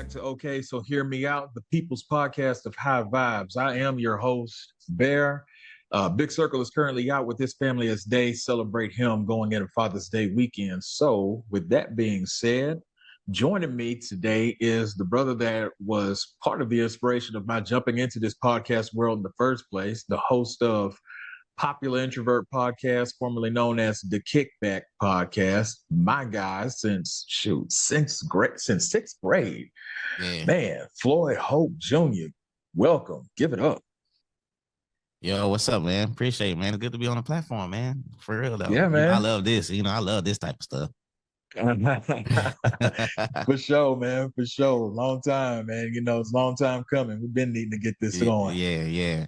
back to Okay, So Hear Me Out, the People's Podcast of High Vibes. I am your host, Bear. Big Circle is currently out with his family as they celebrate him going into Father's Day weekend. So, with that being said, joining me today is the brother that was part of the inspiration of my jumping into this podcast world in the first place, the host of Popular Introvert Podcast, formerly known as the Kickback Podcast. My guy since sixth grade. Yeah. Man, Floyd Hope Jr. Welcome. Give it up. Yo, what's up, man? Appreciate it, man. It's good to be on the platform, man. For real though. Yeah, man. I love this. I love this type of stuff. For sure, man. For sure. Long time, man. It's a long time coming. We've been needing to get this going. Yeah.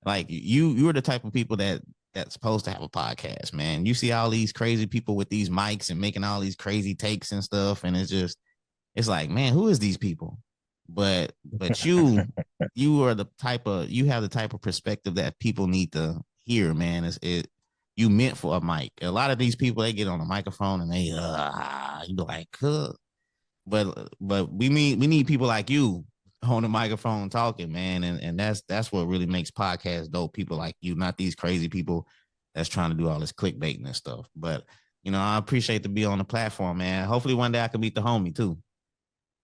Like you were the type of people that's supposed to have a podcast, man. You see all these crazy people with these mics and making all these crazy takes and stuff, and it's like, man, who is these people? But you have the type of perspective that people need to hear, man. You meant for a mic. A lot of these people, they get on a microphone and they you be like, but we need people like you on the microphone talking, man, and that's what really makes podcasts dope. People like you, not these crazy people that's trying to do all this clickbaiting and stuff. But I appreciate to be on the platform, man. Hopefully one day I can meet the homie too.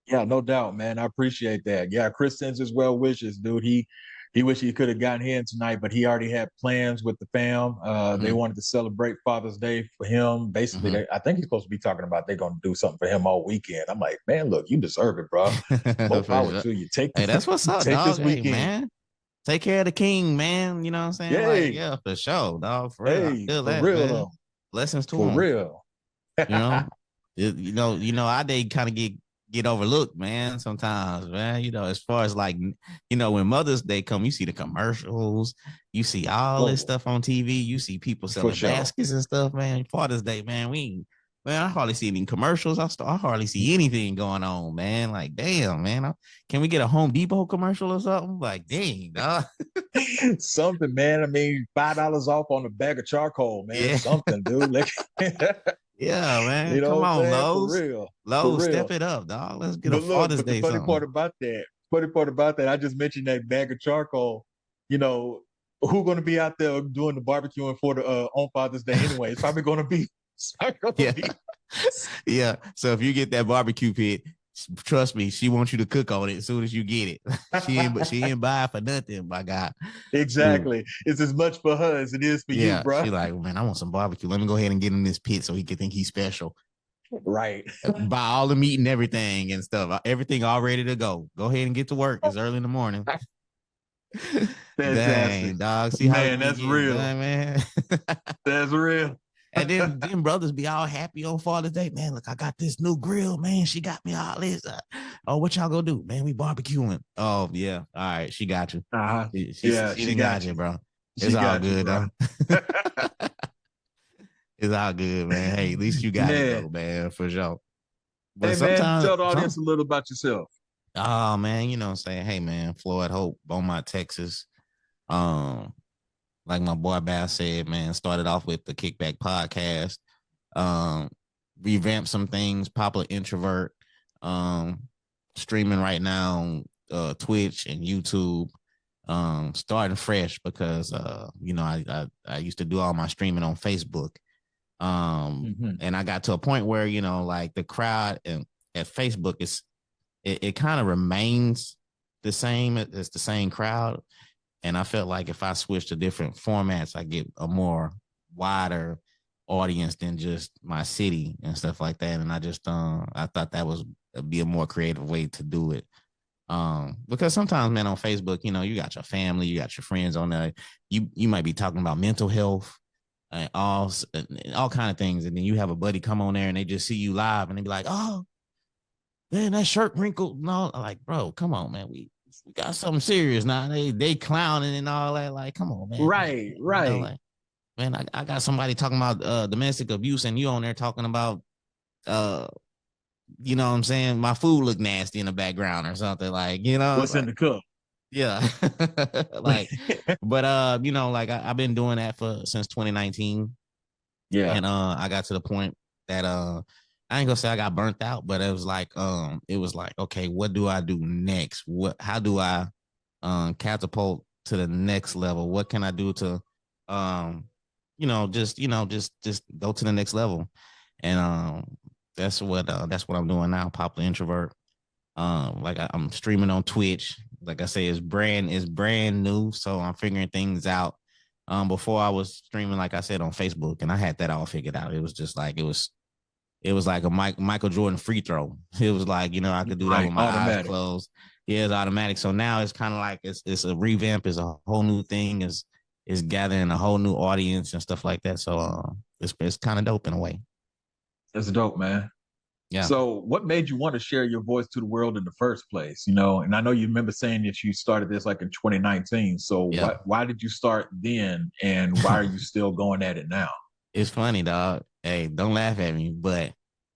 Yeah, no doubt, man. I appreciate that. Yeah, Chris sends his well wishes, dude. He wished he could have gotten here tonight, but he already had plans with the fam. They wanted to celebrate Father's Day for him. Basically, I think he's supposed to be talking about they're going to do something for him all weekend. I'm like, man, look, you deserve it, bro. More power to you. That's what's up, take dog. this weekend, man. Take care of the king, man. You know what I'm saying? Hey. Like, yeah, for sure, dog. For real. Hey, for real, though. Blessings to for him. For real. Our day kind of get overlooked, man, sometimes, man. As far as like, when Mother's Day come, you see the commercials, you see all this stuff on TV, you see people selling baskets and stuff, man. Father's Day, man, I hardly see any commercials. I hardly see anything going on, man. Like, damn, man. Can we get a Home Depot commercial or something? Like, dang, dog. Something, man. I mean, $5 off on a bag of charcoal, man. Yeah. Something, dude. Yeah, man. Come on, Lowe's. For real. Lowe's, step it up, dog. Let's get a Father's Day. The funny part about that, I just mentioned that bag of charcoal. Who going to be out there doing the barbecuing for the on Father's Day anyway? It's probably going to be. Yeah. So if you get that barbecue pit, trust me, she wants you to cook on it as soon as you get it. She ain't buy for nothing, my God. Exactly. It's as much for her as it is for you, bro. She like, man, I want some barbecue. Let me go ahead and get in this pit so he can think he's special. Right. Buy all the meat and everything and stuff. Everything all ready to go. Go ahead and get to work. It's early in the morning. Dang, dog. See how that's real, man. That's real. And then brothers be all happy on Father's Day. Man, look, I got this new grill, man. She got me all this. What y'all gonna do? Man, we barbecuing. Oh, yeah. All right, she got you. Uh-huh. She got you, bro. It's all good, though. It's all good, man. Hey, at least you got it, though, man, for sure. But hey, man, tell the audience a little about yourself. Oh, man, you know what I'm saying? Hey, man, Floyd Hope, Beaumont, Texas. Like my boy Bass said, man, started off with the Kickback Podcast, revamped some things, Popular Introvert, streaming right now on Twitch and YouTube, starting fresh because, I used to do all my streaming on Facebook. And I got to a point where, like the crowd at Facebook it kind of remains the same. It's the same crowd. And I felt like if I switched to different formats, I get a more wider audience than just my city and stuff like that. And I just, I thought that would be a more creative way to do it. Because sometimes, man, on Facebook, you got your family, you got your friends on there. You might be talking about mental health and all kind of things. And then you have a buddy come on there and they just see you live and they be like, oh, man, that shirt wrinkled. No, like, bro, come on, man. We got something serious now. They clowning and all that. Like, come on, man. Right. Like, man, I got somebody talking about domestic abuse and you on there talking about, you know what I'm saying? My food look nasty in the background or something. Like, what's in the cup? Yeah. Like, but like I've been doing that since 2019. Yeah. And I got to the point that I I ain't gonna say I got burnt out, but it was like, okay, what do I do next? How do I catapult to the next level? What can I do to just go to the next level? And that's what I'm doing now, Popular Introvert. I'm streaming on Twitch. Like I say, it's brand new, so I'm figuring things out. Before I was streaming, like I said, on Facebook, and I had that all figured out. It was just like it was like a Michael Jordan free throw. It was like, I could do that with my eyes closed. Yeah, it's automatic. So now it's kind of like it's a revamp, it's a whole new thing, is gathering a whole new audience and stuff like that. So it's kind of dope in a way. That's dope, man. Yeah. So what made you want to share your voice to the world in the first place? And I know you remember saying that you started this like in 2019. So yeah. why did you start then, and why are you still going at it now? It's funny, dog. Hey, don't laugh at me, but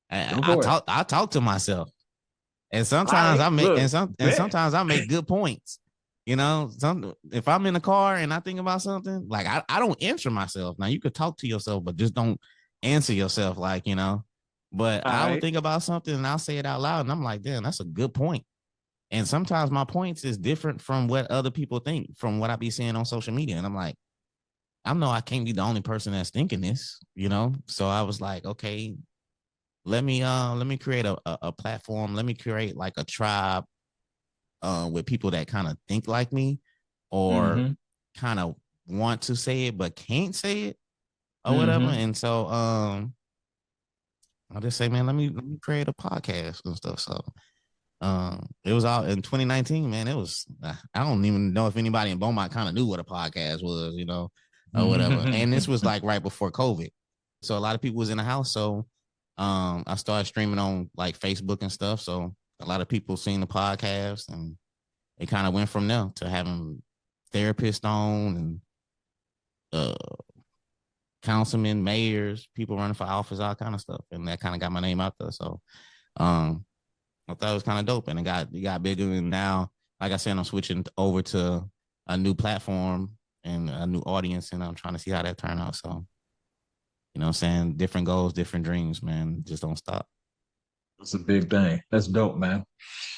I talk to myself, and sometimes sometimes I make good points. If I'm in the car and I think about something, like I don't answer myself. Now you could talk to yourself, but just don't answer yourself, But I'll think about something and I'll say it out loud, and I'm like, damn, that's a good point. And sometimes my points is different from what other people think, from what I be seeing on social media, and I'm like, I know I can't be the only person that's thinking this, So I was like, okay, let me create a platform. Let me create like a tribe with people that kind of think like me, or kind of want to say it but can't say it, or whatever. And so I'll just say, man, let me create a podcast and stuff. So it was all in 2019, man. It was, I don't even know if anybody in Beaumont kind of knew what a podcast was, or whatever. And this was like right before COVID. So a lot of people was in the house. So I started streaming on like Facebook and stuff. So a lot of people seen the podcast, and it kind of went from there to having therapists on, and councilmen, mayors, people running for office, all kind of stuff. And that kind of got my name out there. So I thought it was kind of dope, and it got bigger. And now, like I said, I'm switching over to a new platform and a new audience, and I'm trying to see how that turn out. So, what I'm saying, different goals, different dreams, man. Just don't stop. That's a big thing. That's dope, man.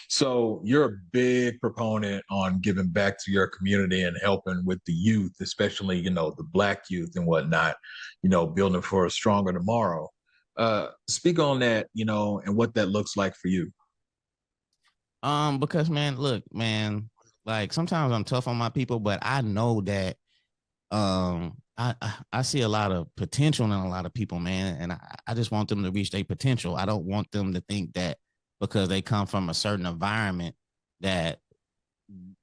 So you're a big proponent on giving back to your community and helping with the youth, especially, the Black youth and whatnot, building for a stronger tomorrow. Speak on that, and what that looks like for you. Because, man, look, man, like sometimes I'm tough on my people, but I know that I see a lot of potential in a lot of people, man, and I just want them to reach their potential. I don't want them to think that because they come from a certain environment that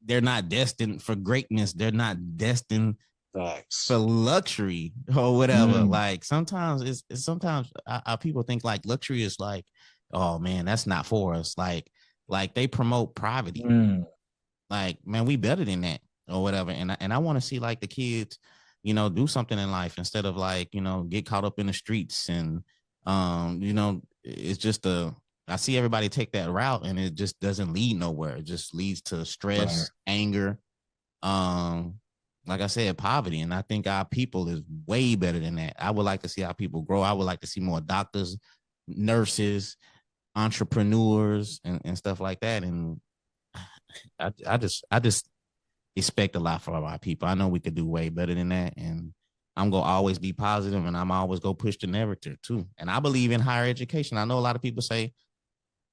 they're not destined for greatness. They're not destined for luxury or whatever. Like sometimes sometimes our people think like luxury is like, oh man, that's not for us. Like they promote poverty. Like, man, we better than that or whatever. And I want to see like the kids, do something in life instead of like, get caught up in the streets. And, it's just I see everybody take that route, and it just doesn't lead nowhere. It just leads to stress, anger, like I said, poverty. And I think our people is way better than that. I would like to see our people grow. I would like to see more doctors, nurses, entrepreneurs, and stuff like that. And I just expect a lot from our people. I know we could do way better than that, and I'm gonna always be positive, and I'm always gonna push the narrative too. And I believe in higher education. I know a lot of people say,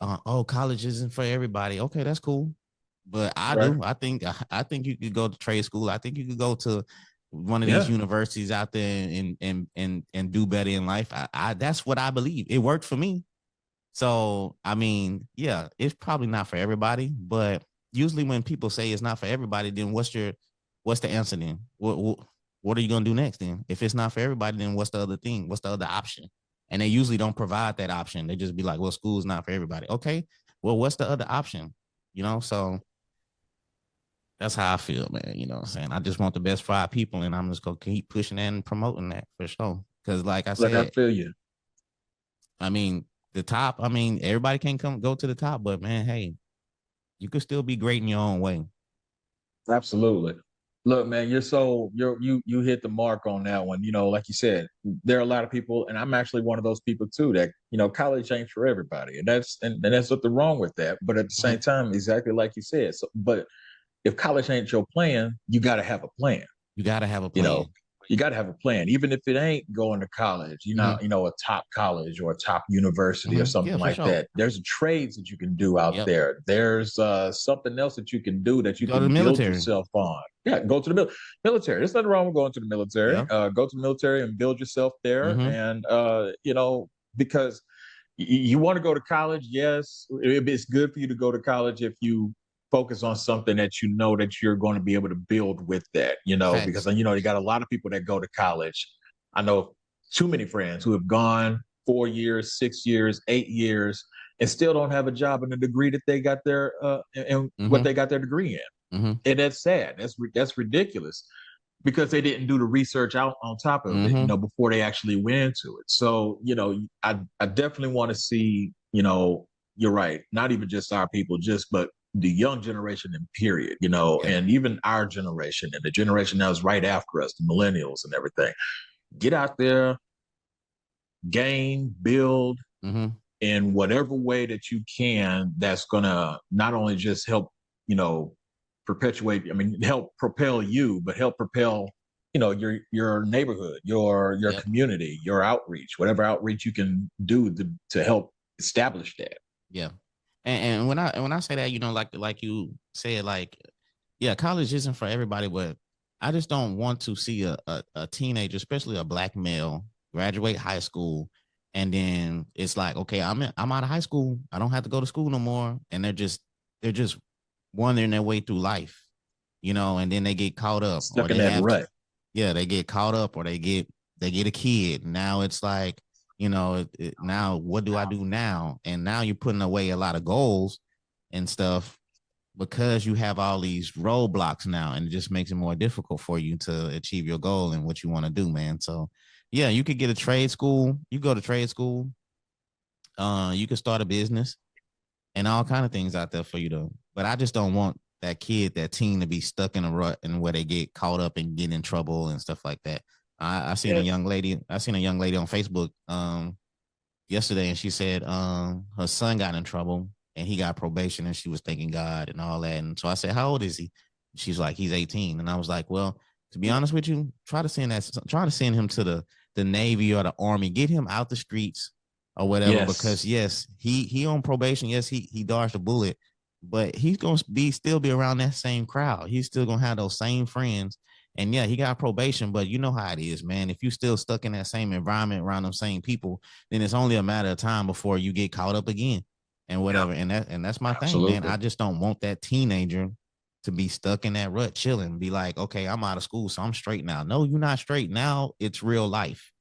"Oh, college isn't for everybody." Okay, that's cool, but I do. I think you could go to trade school. I think you could go to one of these universities out there and do better in life. I that's what I believe. It worked for me. So I mean, yeah, it's probably not for everybody, but usually when people say it's not for everybody, then what's the answer then? What are you gonna do next then? If it's not for everybody, then what's the other thing? What's the other option? And they usually don't provide that option. They just be like, well, school's not for everybody. Okay, well, what's the other option? So that's how I feel, man. You know what I'm saying? I just want the best for our people, and I'm just gonna keep pushing that and promoting that for sure. Because like I said, I feel you. I mean, the top, I mean, everybody can't go to the top, but man, hey, you could still be great in your own way. Absolutely. Look, man, you hit the mark on that one. Like you said, there are a lot of people, and I'm actually one of those people too, that college ain't for everybody, and that's nothing wrong with that. But at the Mhm. same time, exactly like you said. So, but if college ain't your plan, you got to have a plan. You got to have a You know, plan. you got to have a plan, even if it ain't going to college. Mhm. A top college or a top university or Yeah, something for like sure. that. There's trades that you can do out Yep. there. There's something else that you can do that you Go to the can build military. yourself on. Yeah, go to the military. There's nothing wrong with going to the military. Yeah. Go to the military and build yourself there. Mhm. And because you want to go to college, yes, it's good for you to go to college if you focus on something that that you're going to be able to build with that, because Facts. you got a lot of people that go to college. I know too many friends who have gone 4 years, 6 years, 8 years, and still don't have a job in the degree that they got their and what Mhm. they got their degree in. Mhm. And that's sad. That's ridiculous because they didn't do the research out on top of it, Mhm. before they actually went into it. So, I definitely want to see, you're right, not even just our people, but the young generation in period, Yeah. and even our generation and the generation that was right after us, the millennials and everything. Get out there, gain, build Mhm. in whatever way that you can that's gonna not only just help, you know, help propel you, but help propel, your neighborhood, your Yep. community, your outreach, whatever outreach you can do to help establish that. Yeah. And when I say that, like you said, like, yeah, college isn't for everybody, but I just don't want to see a teenager, especially a black male, graduate high school, and then it's like, okay, I'm out of high school. I don't have to go to school no more, and they're just wandering their way through life, and then they get caught up, or Stuck in they that have, rut. yeah, they get caught up, or they get a kid. Now it's like, now what do I do now? And now you're putting away a lot of goals and stuff because you have all these roadblocks now, and it just makes it more difficult for you to achieve your goal and what you want to do, man. So yeah, you could get a trade school. You go to trade school. You could start a business and all kind of things out there for you to. But I just don't want that kid, that teen, to be stuck in a rut and where they get caught up and get in trouble and stuff like that. I seen a Yeah. young lady. I seen a young lady on Facebook yesterday, and she said her son got in trouble and he got probation, and she was thanking God and all that. And so I said, "How old is he?" She's like, "He's 18." And I was like, "Well, to be honest with you, try to send him to the Navy or the Army. Get him out the streets or whatever, because Yes. yes, he on probation. Yes, he dodged a bullet, but he's gonna still be around that same crowd. He's still gonna have those same friends. And yeah, he got probation, but you know how it is, man. If you still stuck in that same environment around them same people, then it's only a matter of time before you get caught up again and Yeah. whatever. And that's my thing, man. Absolutely. I just don't want that teenager to be stuck in that rut, chilling, be like, okay, I'm out of school, so I'm straight now. No, you're not straight. Now it's real life.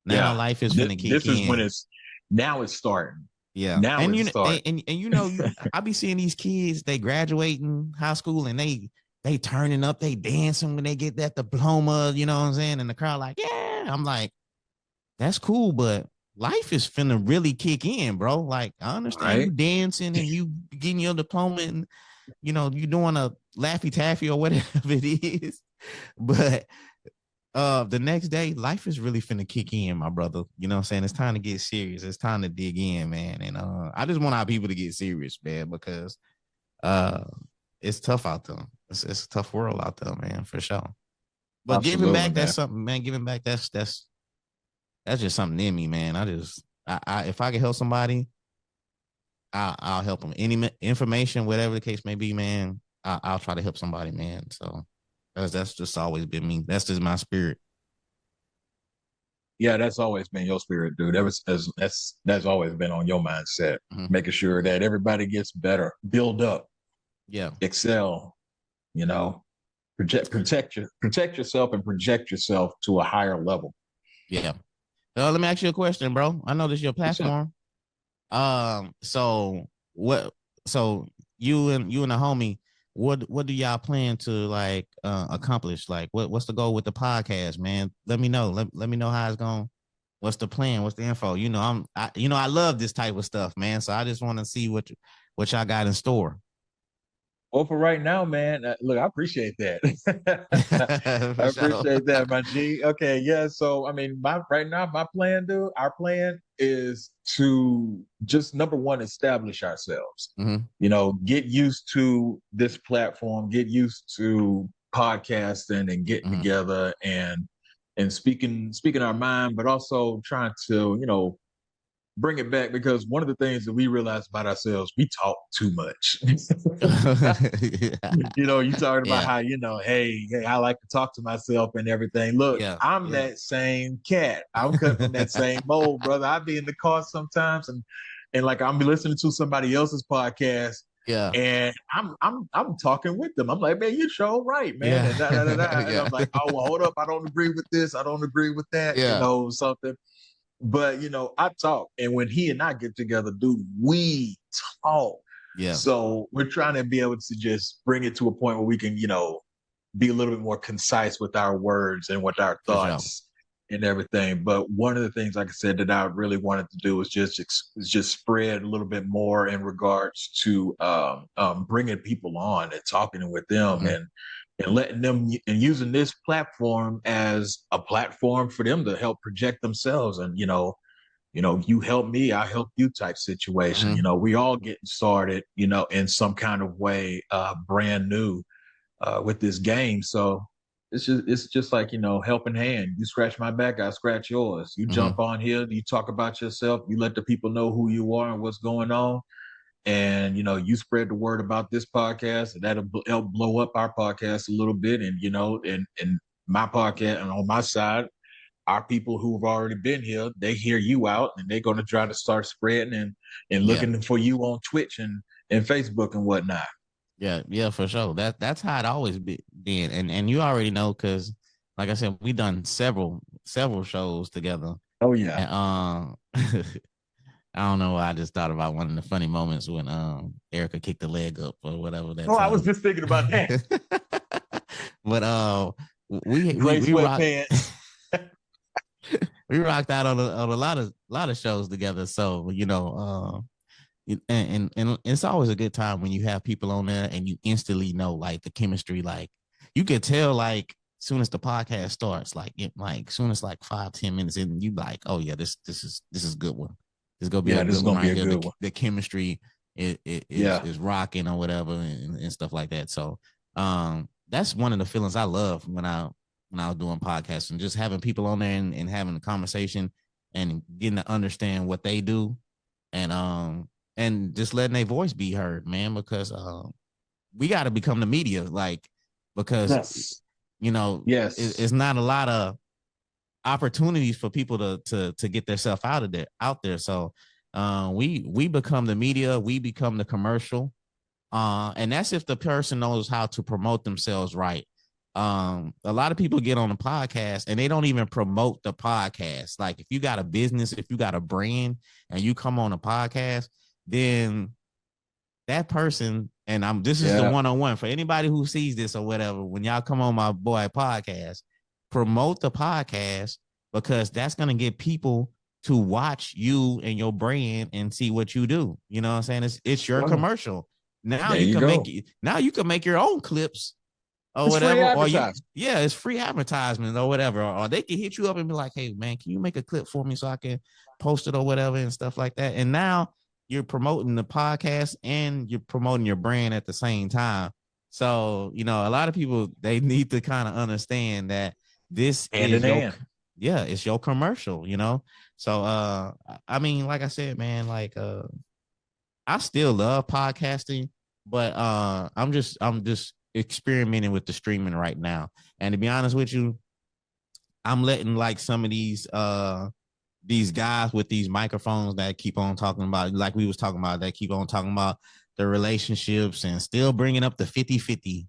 Now Yeah. life is finna kick This is when in. it's starting. Yeah. Now And it's you know, starting. I be seeing these kids, they graduating high school and they turning up, they dancing when they get that diploma, you know what I'm saying? And the crowd like, yeah. I'm like, that's cool, but life is finna really kick in, bro. Like, I understand you Right. dancing and you getting your diploma and you doing a laffy taffy or whatever it is. But the next day, life is really finna kick in, my brother. You know what I'm saying? It's time to get serious. It's time to dig in, man. And I just want our people to get serious, man, because uh it's tough out there. It's a tough world out there, man, for sure. But giving Absolutely, back, that's man. something, man. Giving back, that's just something in me, man. I if I can help somebody, I'll help them. Any information, whatever the case may be, man, I'll try to help somebody, man. So that's just always been me. That's just my spirit. Yeah, that's always been your spirit, dude. That's always been on your mindset, Mhm. making sure that everybody gets better, build up, Yeah, excel. You know, protect yourself and project yourself to a higher level. yeah. Let me ask you a question, bro. I know this is your What's up? platform. So what? So you and the homie, what do y'all plan to like accomplish? Like, what's the goal with the podcast, man? Let me know. Let me know how it's going. What's the plan? What's the info? I love this type of stuff, man. So I just want to see what y'all got in store. Well, for right now, man, look, I appreciate that. I For sure. appreciate that, my G. Okay, yeah. So, I mean, right now, my plan, dude, our plan is to just number one, establish ourselves. Mm-hmm. Get used to this platform, get used to podcasting and getting Mm-hmm. together and speaking our mind, but also trying to, bring it back because one of the things that we realize about ourselves, we talk too much. You talking about Yeah. how, hey, I like to talk to myself and everything. Look, Yeah. I'm Yeah. that same cat. I'm cut from that same mold, brother. I be in the car sometimes and like I'm listening to somebody else's podcast. Yeah. And I'm talking with them. I'm like, man, you're sure right, man. Yeah. And da, da, da, da. And Yeah. I'm like, oh, well, hold up. I don't agree with this. I don't agree with that, Yeah. something. But I talk, and when he and I get together, dude, we talk. Yeah. So we're trying to be able to just bring it to a point where we can, be a little bit more concise with our words and with our For sure. thoughts and everything. But one of the things, like I said, that I really wanted to do was just spread a little bit more in regards to bringing people on and talking with them and letting them and using this platform as a platform for them to help project themselves. And, you help me, I help you type situation. We all getting started, in some kind of way, brand new with this game. So it's just like, helping hand. You scratch my back, I scratch yours. You jump on here, you talk about yourself, you let the people know who you are and what's going on. And you spread the word about this podcast, and that'll help blow up our podcast a little bit. And and my podcast, and on my side, our people who've already been here, they hear you out, and they're going to try to start spreading and looking for you on Twitch and Facebook and whatnot. Yeah, for sure. That's how it always been, and you already know because, like I said, we done several shows together. Oh yeah. And, I don't know. I just thought about one of the funny moments when Erica kicked the leg up or whatever. That I was just thinking about that. But we sweatpants. We rocked out on a lot of shows together. So and it's always a good time when you have people on there and you instantly know like the chemistry. Like you could tell like soon as the podcast starts, like soon as like 5-10 minutes in, you like, oh yeah, this is a good one. This is gonna be a good one right here. The chemistry is rocking or whatever and stuff like that. So that's one of the feelings I love when I was doing podcasts and just having people on there and having a conversation and getting to understand what they do and just letting their voice be heard, man, because we got to become the media, like, because it's not a lot of opportunities for people to get themselves out there. So we become the media, we become the commercial, and that's if the person knows how to promote themselves right. A lot of people get on a podcast and they don't even promote the podcast. Like if you got a business, if you got a brand and you come on a podcast, then that person, and this is the one-on-one for anybody who sees this or whatever, when y'all come on my boy podcast, promote the podcast, because that's going to get people to watch you and your brand and see what you do. You know what I'm saying? It's your commercial. Now you can make your own clips or it's whatever. Or it's free advertisement or whatever. Or they can hit you up and be like, hey man, can you make a clip for me so I can post it or whatever and stuff like that. And now you're promoting the podcast and you're promoting your brand at the same time. So, a lot of people, they need to kind of understand that this it's your commercial, So, I mean, like I said, man, like, I still love podcasting, but I'm just experimenting with the streaming right now. And to be honest with you, I'm letting like some of these guys with these microphones that keep on talking about, like we was talking about, that keep on talking about the relationships and still bringing up the 50-50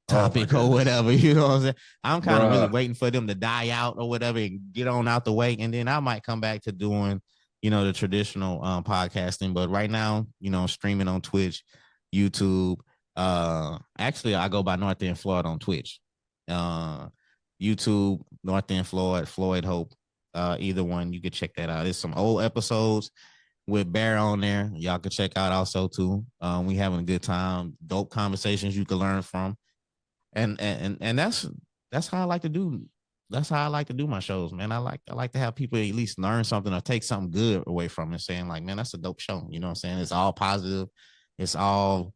topic or whatever, you know what I'm saying? I'm kind of really waiting for them to die out or whatever and get on out the way. And then I might come back to doing, the traditional podcasting. But right now, streaming on Twitch, YouTube. Actually, I go by North End Floyd on Twitch. YouTube, North End Floyd, Floyd Hope. Either one, you could check that out. There's some old episodes with Bear on there. Y'all can check out also too. We having a good time, dope conversations you can learn from, and that's how I like to do. That's how I like to do my shows, man. I like to have people at least learn something or take something good away from it, saying like, man, that's a dope show. You know what I'm saying? It's all positive. It's all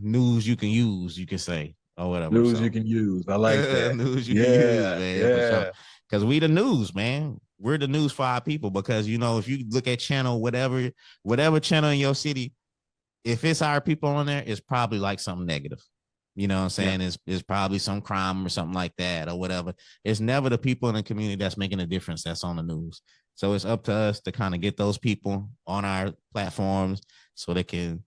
news you can use, you can say, or whatever. News So you can use. I like that. news you can use, Yeah, man, for sure. yeah. Because we the news, man. We're the news for our people. Because if you look at channel whatever channel in your city, if it's our people on there, it's probably like something negative. You know what I'm saying? Yeah. It's probably some crime or something like that or whatever. It's never the people in the community that's making a difference that's on the news. So it's up to us to kind of get those people on our platforms so they can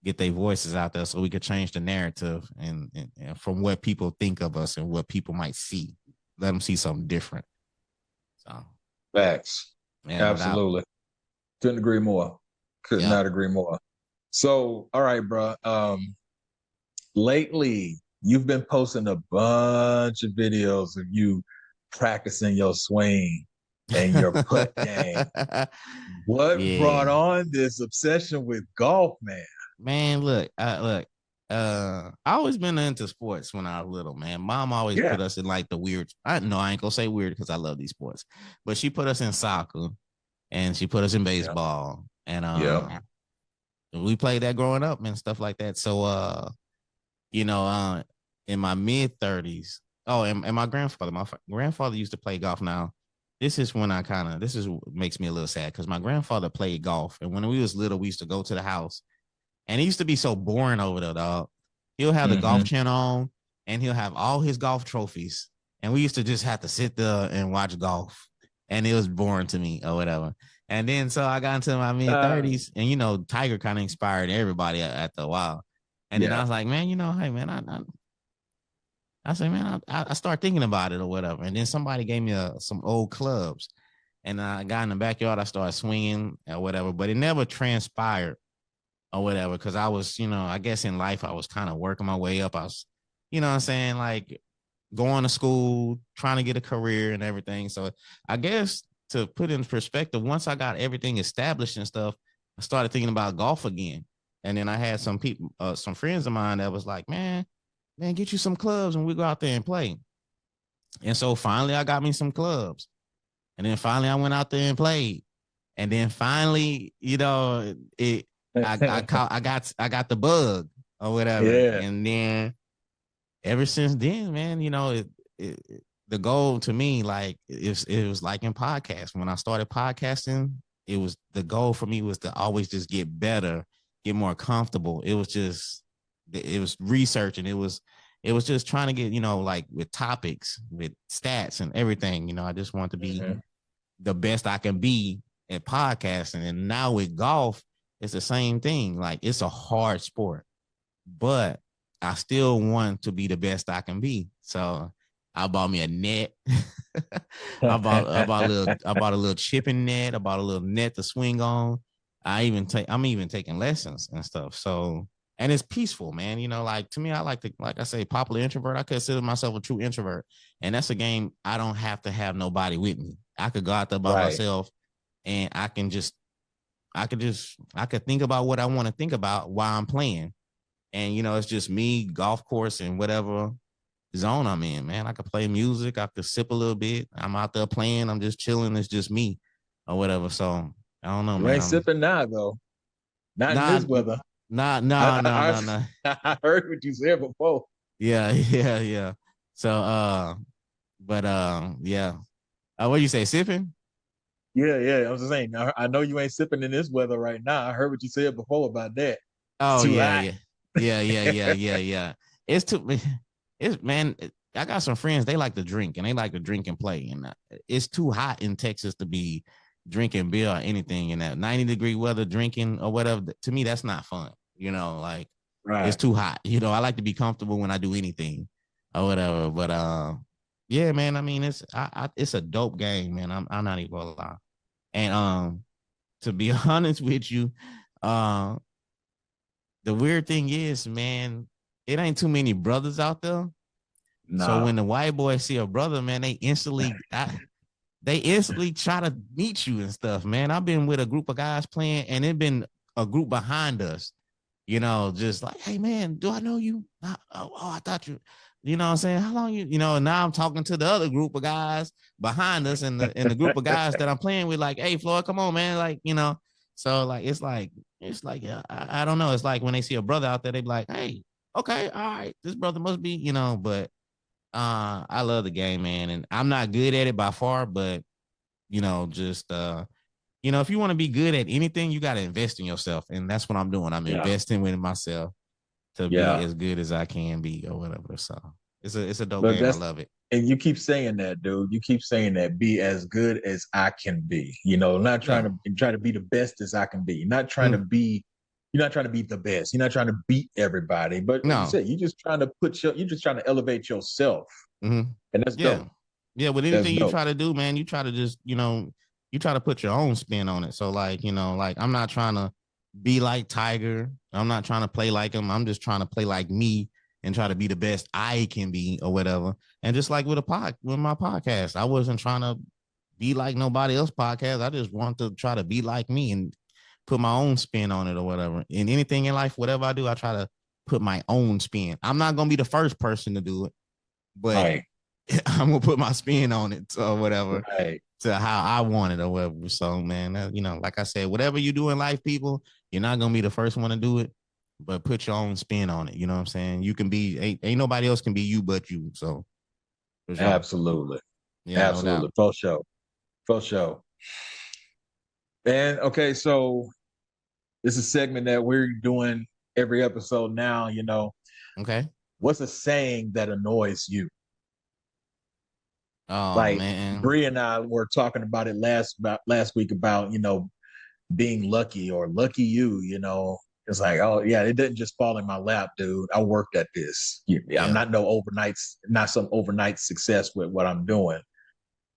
get their voices out there so we could change the narrative and from what people think of us and what people might see. Let them see something different. So Facts. Yeah, absolutely. Couldn't agree more. Could not agree more. So, all right, bro. Lately, you've been posting a bunch of videos of you practicing your swing and your putt game. What brought on this obsession with golf, man? Man, look. I always been into sports when I was little, man. Mom always put us in like the weird. I ain't gonna say weird because I love these sports, but she put us in soccer and she put us in baseball, and we played that growing up and stuff like that. So, in my mid 30s, and my grandfather used to play golf. Now, this is when this is what makes me a little sad because my grandfather played golf, and when we was little, we used to go to the house. And it used to be so boring over there, dog. He'll have the golf channel on, and he'll have all his golf trophies. And we used to just have to sit there and watch golf. And it was boring to me or whatever. And then so I got into my mid-30s, and, Tiger kind of inspired everybody after a while. And then I was like, man, hey, man, I said, man, I start thinking about it or whatever. And then somebody gave me some old clubs. And I got in the backyard. I started swinging or whatever. But it never transpired or whatever, because I was, I guess in life, I was kind of working my way up. I was, what I'm saying, like going to school, trying to get a career and everything. So I guess to put in perspective, once I got everything established and stuff, I started thinking about golf again. And then I had some people, some friends of mine that was like, man, get you some clubs and we go out there and play. And so finally I got me some clubs. And then finally I went out there and played. And then finally, I got the bug or whatever. Yeah. And then ever since then, man, the goal to me, like it was like in podcasts. When I started podcasting, the goal for me was to always just get better, get more comfortable. It was researching. It was just trying to get, like with topics, with stats and everything, I just want to be the best I can be at podcasting. And now with golf, it's the same thing. Like it's a hard sport, but I still want to be the best I can be. So I bought me a net. I bought a little chipping net. I bought a little net to swing on. I'm even taking lessons and stuff. So, and it's peaceful, man. Like to me, like I say, popular introvert. I consider myself a true introvert. And that's a game I don't have to have nobody with me. I could go out there by myself and I could think about what I want to think about while I'm playing. And, it's just me, golf course, and whatever zone I'm in, man. I could play music. I could sip a little bit. I'm out there playing. I'm just chilling. It's just me or whatever. So, I don't know, man. You ain't sipping now, though. Not in this weather. No. I heard what you said before. Yeah. So, yeah. What you say, sipping? Yeah. I was just saying, I know you ain't sipping in this weather right now. I heard what you said before about that. Oh, yeah. Man, I got some friends, they like to drink and and play. And it's too hot in Texas to be drinking beer or anything in that 90-degree weather, drinking or whatever. To me, that's not fun. It's too hot. I like to be comfortable when I do anything or whatever. But yeah, man, I mean, it's a dope game, man. I'm not even gonna lie. And to be honest with you, the weird thing is, man, it ain't too many brothers out there. Nah. So when the white boys see a brother, man, they instantly they instantly try to meet you and stuff, man. I've been with a group of guys playing, and it been a group behind us, just like, hey man, do I know you? I thought you, you know what I'm saying? How long you, and now I'm talking to the other group of guys behind us and the group of guys that I'm playing with, like, hey Floyd, come on, man. Like, so like it's like yeah, I don't know. It's like when they see a brother out there, they be like, hey, okay, all right, this brother must be, but I love the game, man, and I'm not good at it by far, but just if you want to be good at anything, you got to invest in yourself, and that's what I'm doing. I'm investing in myself to be as good as I can be, or whatever. So it's a dope game. I love it. And you keep saying that, dude. You keep saying that, be as good as I can be. Not trying to be the best as I can be. Not trying to be. You're not trying to be the best. You're not trying to beat everybody. But like you said, you're just trying to elevate yourself. And that's dope. Yeah, with anything you try to do, man, you try to just, you try to put your own spin on it. So like, like I'm not trying to be like Tiger. I'm not trying to play like him. I'm just trying to play like me and try to be the best I can be or whatever. And just like with my podcast, I wasn't trying to be like nobody else podcast. I just want to try to be like me and put my own spin on it or whatever. In anything in life, whatever I do, I try to put my own spin. I'm not going to be the first person to do it, but I'm going to put my spin on it or whatever to how I want it or whatever. So, man, like I said, whatever you do in life, people, you're not going to be the first one to do it, but put your own spin on it. You know what I'm saying? You can be, ain't nobody else can be you but you. So, for sure. Absolutely. Yeah, absolutely. No for sure. And okay, so this is a segment that we're doing every episode now, Okay. What's a saying that annoys you? Oh, like, man. Bree and I were talking about it last week about, being lucky or lucky you, It's like, oh yeah, it didn't just fall in my lap, dude. I worked at this. I'm not some overnight success with what I'm doing.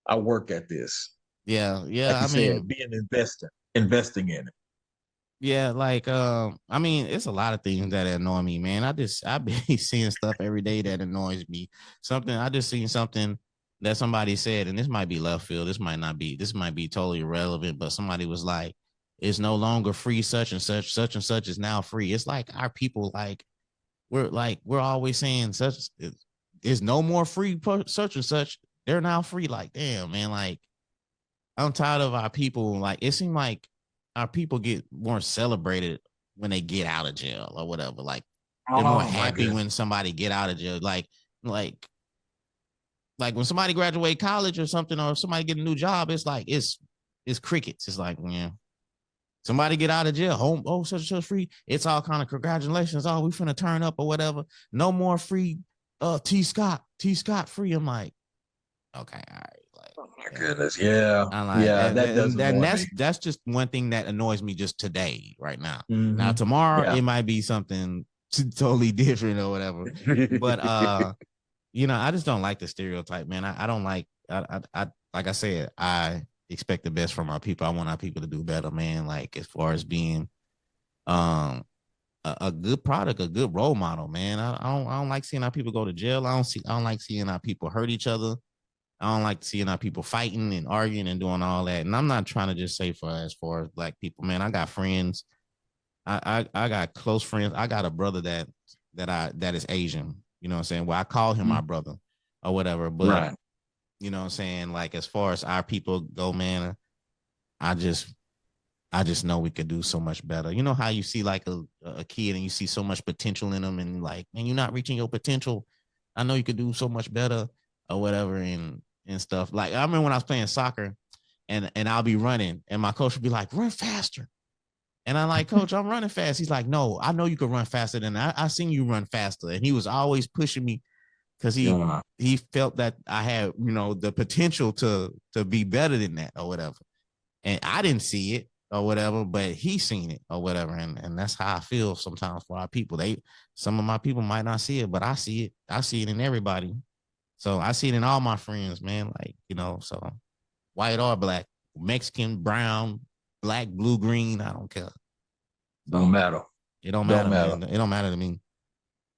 I work at this. Yeah. Like you said, being investing in it. Yeah, like it's a lot of things that annoy me, man. I be seeing stuff every day that annoys me. I just seen something that somebody said, and this might be left field. This might be totally irrelevant, but somebody was like, it's no longer free, such and such is now free. It's like our people, we're always saying such is no more free, such and such. They're now free. Like, damn, man, like I'm tired of our people. Like, it seemed like our people get more celebrated when they get out of jail or whatever. Like, they're more happy when somebody get out of jail. Like when somebody graduate college or something, or somebody get a new job, it's like it's crickets. It's like, yeah, somebody get out of jail, home, such and such free. It's all kind of congratulations. Oh, we finna turn up or whatever. No more free. T. Scott free. I'm like, okay, all right. Like, oh my goodness, yeah, like, that's just one thing that annoys me just today, right now. Mm-hmm. Now tomorrow it might be something totally different or whatever. But I just don't like the stereotype, man. I don't like. I like I said, I expect the best from our people. I want our people to do better, man. Like, as far as being a good product, a good role model, man. I don't like seeing our people go to jail. I don't like seeing our people hurt each other. I don't like seeing our people fighting and arguing and doing all that. And I'm not trying to just say as far as black people, man. I got friends. I got close friends. I got a brother that is Asian. You know what I'm saying? Well, I call him my brother or whatever. But you know what I'm saying? Like, as far as our people go, man, I just know we could do so much better. You know how you see like a kid and you see so much potential in them, and like, man, you're not reaching your potential. I know you could do so much better or whatever and stuff. Like, I remember when I was playing soccer and I'll be running and my coach would be like, run faster. And I'm like, coach, I'm running fast. He's like, no, I know you can run faster than I seen you run faster. And he was always pushing me because he felt that I had, the potential to be better than that or whatever. And I didn't see it or whatever, but he seen it or whatever. And that's how I feel sometimes for our people. Some of my people might not see it, but I see it. I see it in everybody. So I see it in all my friends, man. Like, so white or black, Mexican, brown, black, blue, green, I don't care. Don't matter. It don't matter, man. It don't matter to me.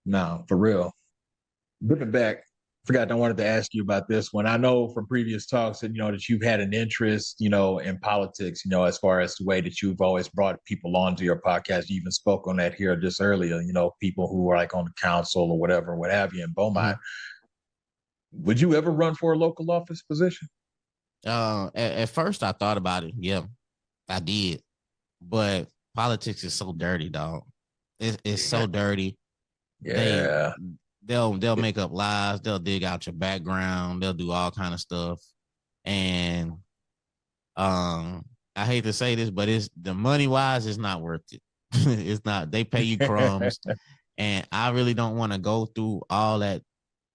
No, for real. Looking back forgot, I wanted to ask you about this one. I know from previous talks that, that you've had an interest, in politics, as far as the way that you've always brought people onto your podcast. You even spoke on that here just earlier, people who are like on the council or whatever, what have you in Beaumont. Mm-hmm. Would you ever run for a local office position? At first I thought about it. Yeah, I did. But politics is so dirty, dog. It's so dirty. Yeah. They'll make up lies. They'll dig out your background. They'll do all kind of stuff. And I hate to say this, but it's the money wise, it's not worth it. It's not. They pay you crumbs, and I really don't want to go through all that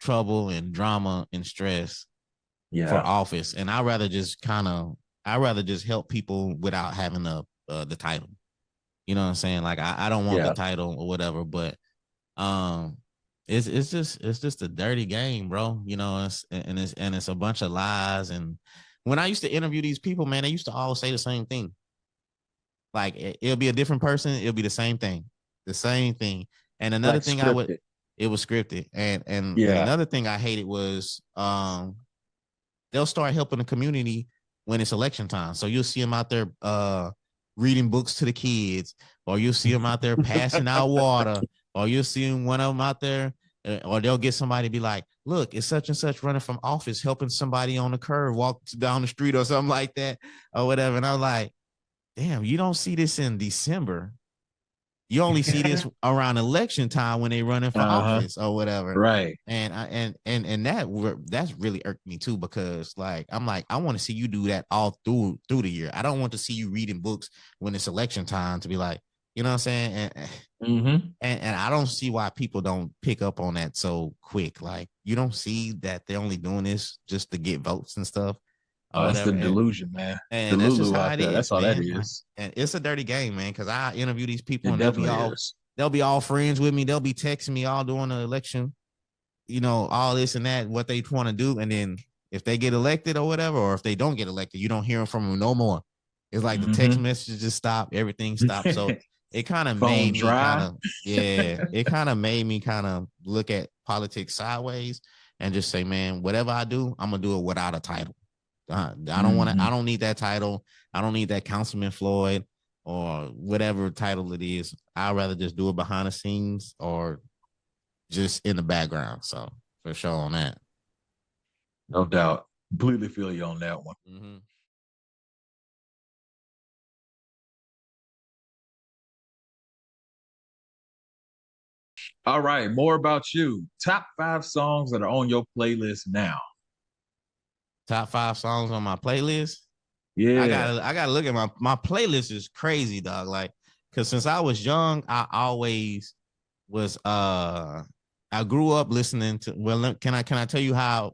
trouble and drama and stress for office. And I'd rather just help people without having the title. You know what I'm saying? Like I don't want the title or whatever, but it's just a dirty game, bro. It's a bunch of lies. And when I used to interview these people, man, they used to all say the same thing. Like it'll be a different person, it'll be the same thing. And another thing it was scripted. And another thing I hated was they'll start helping the community when it's election time. So you'll see them out there reading books to the kids, or you'll see them out there passing out water, or you'll see one of them out there, or they'll get somebody to be like, look, it's such and such running from office, helping somebody on the curb walk down the street or something like that or whatever. And I'm like, damn, you don't see this in December. You only see this around election time when they running for office or whatever. Right. And that's really irked me too, because like, I'm like, I want to see you do that all through the year. I don't want to see you reading books when it's election time to be like, you know what I'm saying? And I don't see why people don't pick up on that so quick. Like, you don't see that they're only doing this just to get votes and stuff. That's the delusion, man. And that's just how it is. That's all that is. And it's a dirty game, man, because I interview these people and they'll be all friends with me. They'll be texting me all during the election, all this and that, what they want to do. And then if they get elected or whatever, or if they don't get elected, you don't hear from them no more. It's like the text messages just stop, everything stops. So it kind of made me kind of look at politics sideways and just say, man, whatever I do, I'm gonna do it without a title. I don't need that title. I don't need that Councilman Floyd or whatever title it is. I'd rather just do it behind the scenes or just in the background. So for sure on that. No doubt. Completely feel you on that one. Mm-hmm. All right. More about you. Top 5 songs that are on your playlist now. Top 5 songs on my playlist. Yeah, I gotta look at my playlist is crazy, dog. Like, because since I was young, I always was I grew up listening to. Well, can I tell you how,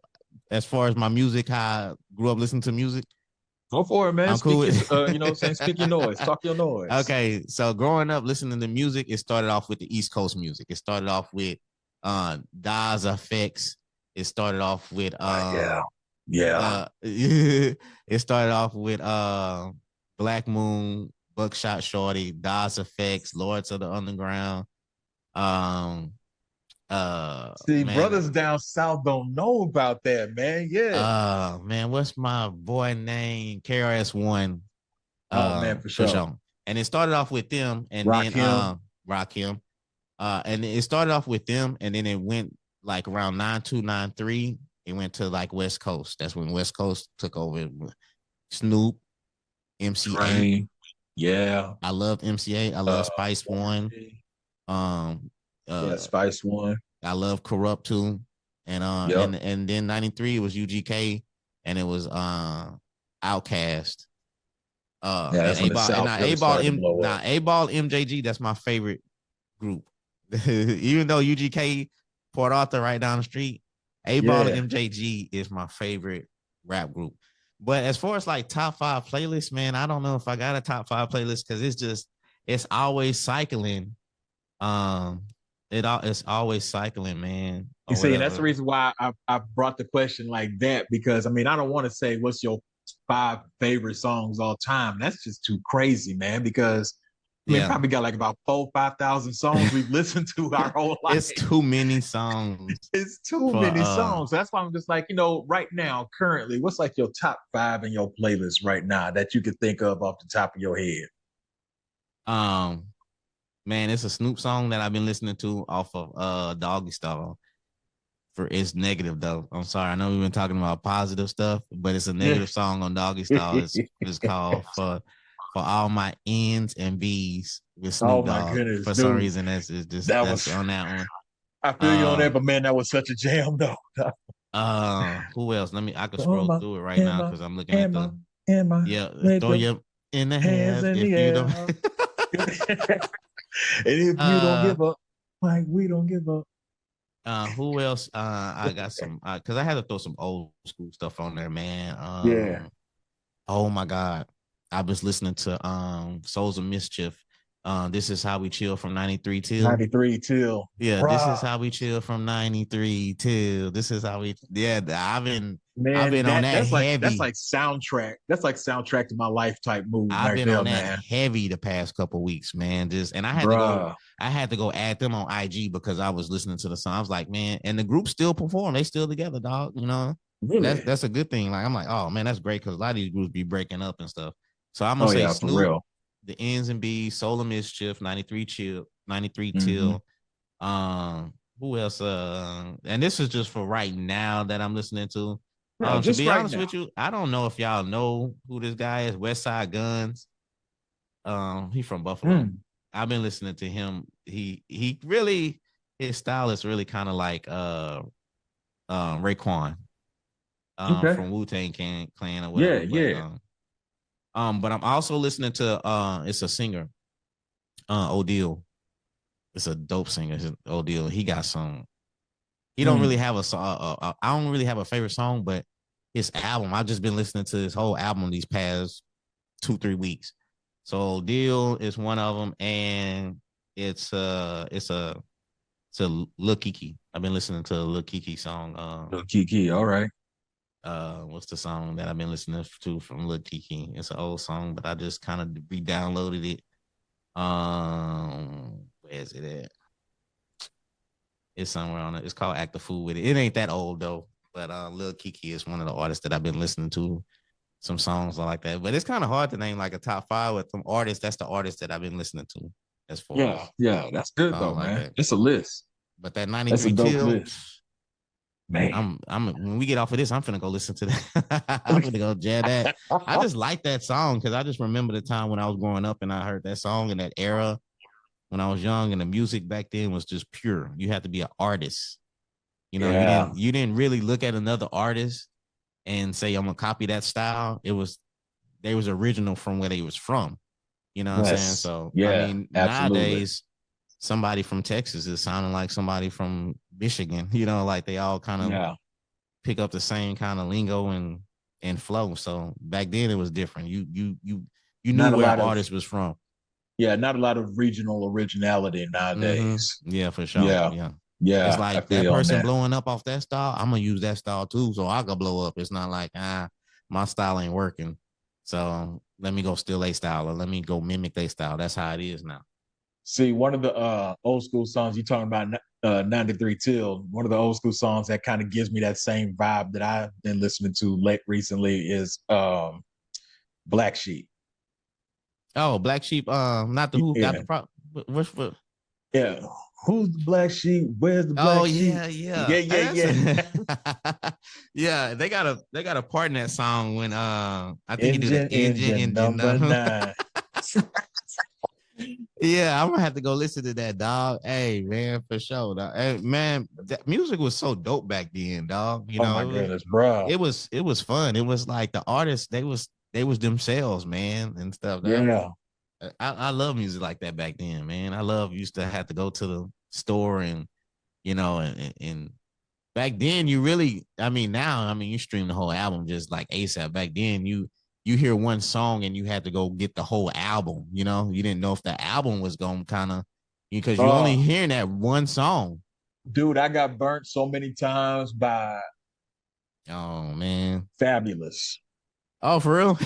as far as my music, how I grew up listening to music? Go for it, man. I'm cool. Speak your noise. Talk your noise. Okay, so growing up listening to music, it started off with the East Coast music. It started off with Daz Effects. It started off with it started off with Black Moon, Buckshot Shorty, Daz Effects, Lords of the Underground. Brothers down south don't know about that, man. Yeah. Man, what's my boy name? KRS-One. Man, for sure. And it started off with them, and Rakim. And it started off with them, and then it went like around 92, 93. It went to like West Coast. That's when West Coast took over. Snoop, MCA. Train. Yeah. I love MCA. I love Spice One. Spice One. I love Corrupt too. And and then 93 it was UGK, and it was Outkast. A-Ball MJG, that's my favorite group. Even though UGK, Port Arthur right down the street, A-Ball and MJG is my favorite rap group. But as far as like top 5 playlists, man, I don't know if I got a top 5 playlist, because it's always cycling. It's always cycling, man. You see, and that's the reason why I brought the question like that, because I don't want to say what's your 5 favorite songs all time. That's just too crazy, man, because I mean, Yeah. probably got like about 5,000 songs we've listened to our whole life. It's too many songs. It's too many songs. That's why I'm just like, right now, currently, what's like your top 5 in your playlist right now that you could think of off the top of your head? Man, it's a Snoop song that I've been listening to off of Doggy Style. It's negative though. I'm sorry. I know we've been talking about positive stuff, but it's a negative song on Doggy Style. It's called for all my N's and B's with Snoop Dogg. My goodness, for some reason, that's on that one. I feel you on that, but man, that was such a jam though. Who else? I can scroll through it right now because I'm looking at throw you in the hands if you don't. And if you don't give up, like we don't give up. Who else? I got some because I had to throw some old school stuff on there, man. Oh my God. I was listening to Souls of Mischief. This is how we chill from 93 till. 93 till. Yeah, Bruh. This is how we chill from 93 till. This is how we I've been on that heavy. That's like soundtrack. That's like soundtrack to my life type movie. I've been on that man. heavy the past couple weeks, man. I had to go add them on IG because I was listening to the song. I was like, man, and the group still perform. They still together, dog. Really? That's a good thing. Like I'm like, oh man, that's great because a lot of these groups be breaking up and stuff. So I'm gonna say Snoop, for real. The N's and B's, Soul of Mischief, 93 till. Who else? And this is just for right now that I'm listening to. To be honest with you, I don't know if y'all know who this guy is. West Side Guns. He's from Buffalo. I've been listening to him. He really, his style is really kind of like Raekwon from Wu-Tang Clan or whatever. Yeah. But I'm also listening to it's a singer, Odile. It's a dope singer, Odile. He got some. He don't really have a song. I don't really have a favorite song, but his album. I've just been listening to his whole album these past 2-3 weeks. So Odile is one of them, and it's a Lil Kiki. I've been listening to a Lil Kiki song. Lil Kiki, all right. What's the song that I've been listening to from Lil Kiki? It's an old song, but I just kind of re-downloaded it. Where is it at? It's somewhere on it. It's called Act the Fool with It. It ain't that old though, but Lil Kiki is one of the artists that I've been listening to. Some songs like that, but it's kind of hard to name like a top 5 with some artists. That's the artist that I've been listening to. As far that's good though, like man. That. It's a list. But that 93 till, man. I'm when we get off of this, I'm finna go listen to that. I'm finna go jam that. I just like that song because I just remember the time when I was growing up and I heard that song in that era when I was young, and the music back then was just pure. You had to be an artist. You didn't really look at another artist and say, I'm gonna copy that style. They was original from where they was from. You know what I'm saying? So I mean, nowadays somebody from Texas is sounding like somebody from Michigan, like they all kind of pick up the same kind of lingo and flow. So back then it was different. You knew where artist was from. Yeah, not a lot of regional originality nowadays. Mm-hmm. Yeah, for sure. Yeah, it's like that person blowing up off that style. I'm gonna use that style too, so I can blow up. It's not like my style ain't working, so let me go steal a style or let me go mimic their style. That's how it is now. See, one of the old school songs you talking about, 93 till. One of the old school songs that kind of gives me that same vibe that I've been listening to recently is Black Sheep. Oh, Black Sheep. Not the who got the problem. Which? Yeah. Who's the Black Sheep? Where's the Black Sheep? Yeah. Yeah, they got a part in that song when I think he did engine number 9. Yeah, I'm gonna have to go listen to that, dog. Hey, man, for sure. Dog. Hey, man, that music was so dope back then, dog. My goodness, bro. It was fun. It was like the artists, they was themselves, man, and stuff. I love music like that back then, man. Used to have to go to the store and back then you really, now you stream the whole album just like ASAP. Back then you hear one song and you had to go get the whole album, you didn't know if the album was going kind of, because you're only hearing that one song. Dude, I got burnt so many times by oh man, Fabulous. Oh, for real?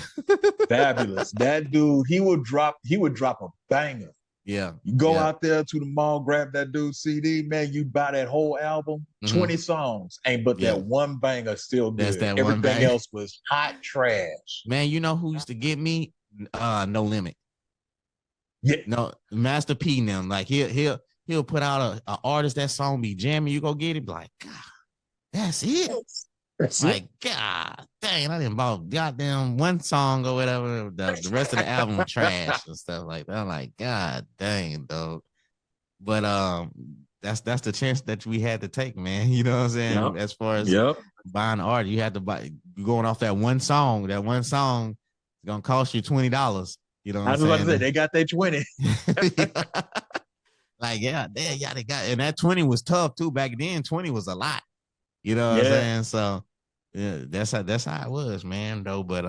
Fabulous. That dude, he would drop a banger. Yeah. You go out there to the mall, grab that dude's CD, man, you buy that whole album, 20 songs, ain't but that one banger still good. That's that Everything one banger. else was hot trash. Man, you know who used to get me? No Limit. Yeah. No, Master P and them. Like he'll put out a artist, that song be jamming, you go get it, be like, God, that's it. Like, God dang, I didn't bought goddamn one song or whatever. The rest of the album trash and stuff like that. I'm like, God dang, dog. But that's the chance that we had to take, man. You know what I'm saying? Yep. As far as buying art, you had to buy, going off that one song. That one song is gonna cost you $20. You know what I'm saying? I was about to say, they got their 20. Like, they got, and that 20 was tough too. Back then, 20 was a lot. You know what I'm saying? So yeah, that's how it was, man. Though, but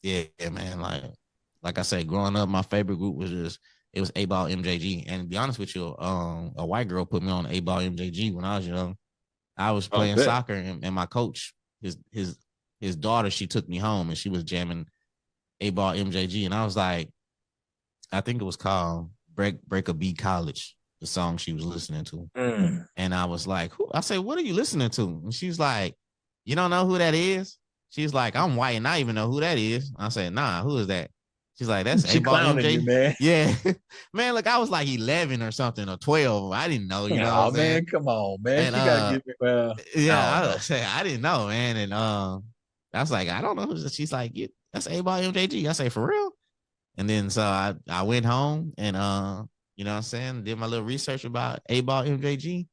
yeah, man. Like I say, growing up, my favorite group was it was 8-Ball MJG. And to be honest with you, a white girl put me on 8-Ball MJG when I was young. I was playing soccer, and my coach, his daughter, she took me home and she was jamming 8-Ball MJG, and I was like, I think it was called Break a Beat College, the song she was listening to. And I was like, I said, what are you listening to? And she's like, you don't know who that is? She's like, I'm white and I even know who that is. I said, nah, who is that? She's like, that's 8-Ball MJ. Man. Yeah. Man, look, I was like 11 or something, or 12. I didn't know, you know. Oh, man, come on, man. And, you gotta give me I didn't know, man. And I was like, I don't know who. She's like, that's 8-Ball MJG. I say, for real? And then so I went home and you know what I'm saying, did my little research about 8-Ball MJG.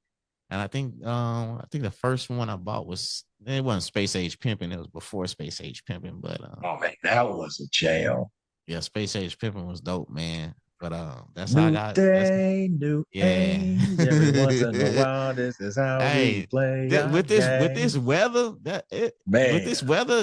And I think the first one I bought it wasn't Space Age Pimpin', it was before Space Age Pimpin', but oh man, that was a jail. Yeah, Space Age Pimpin' was dope, man. But that's new how I got new age. Every once in a while, this is how we play. With this weather,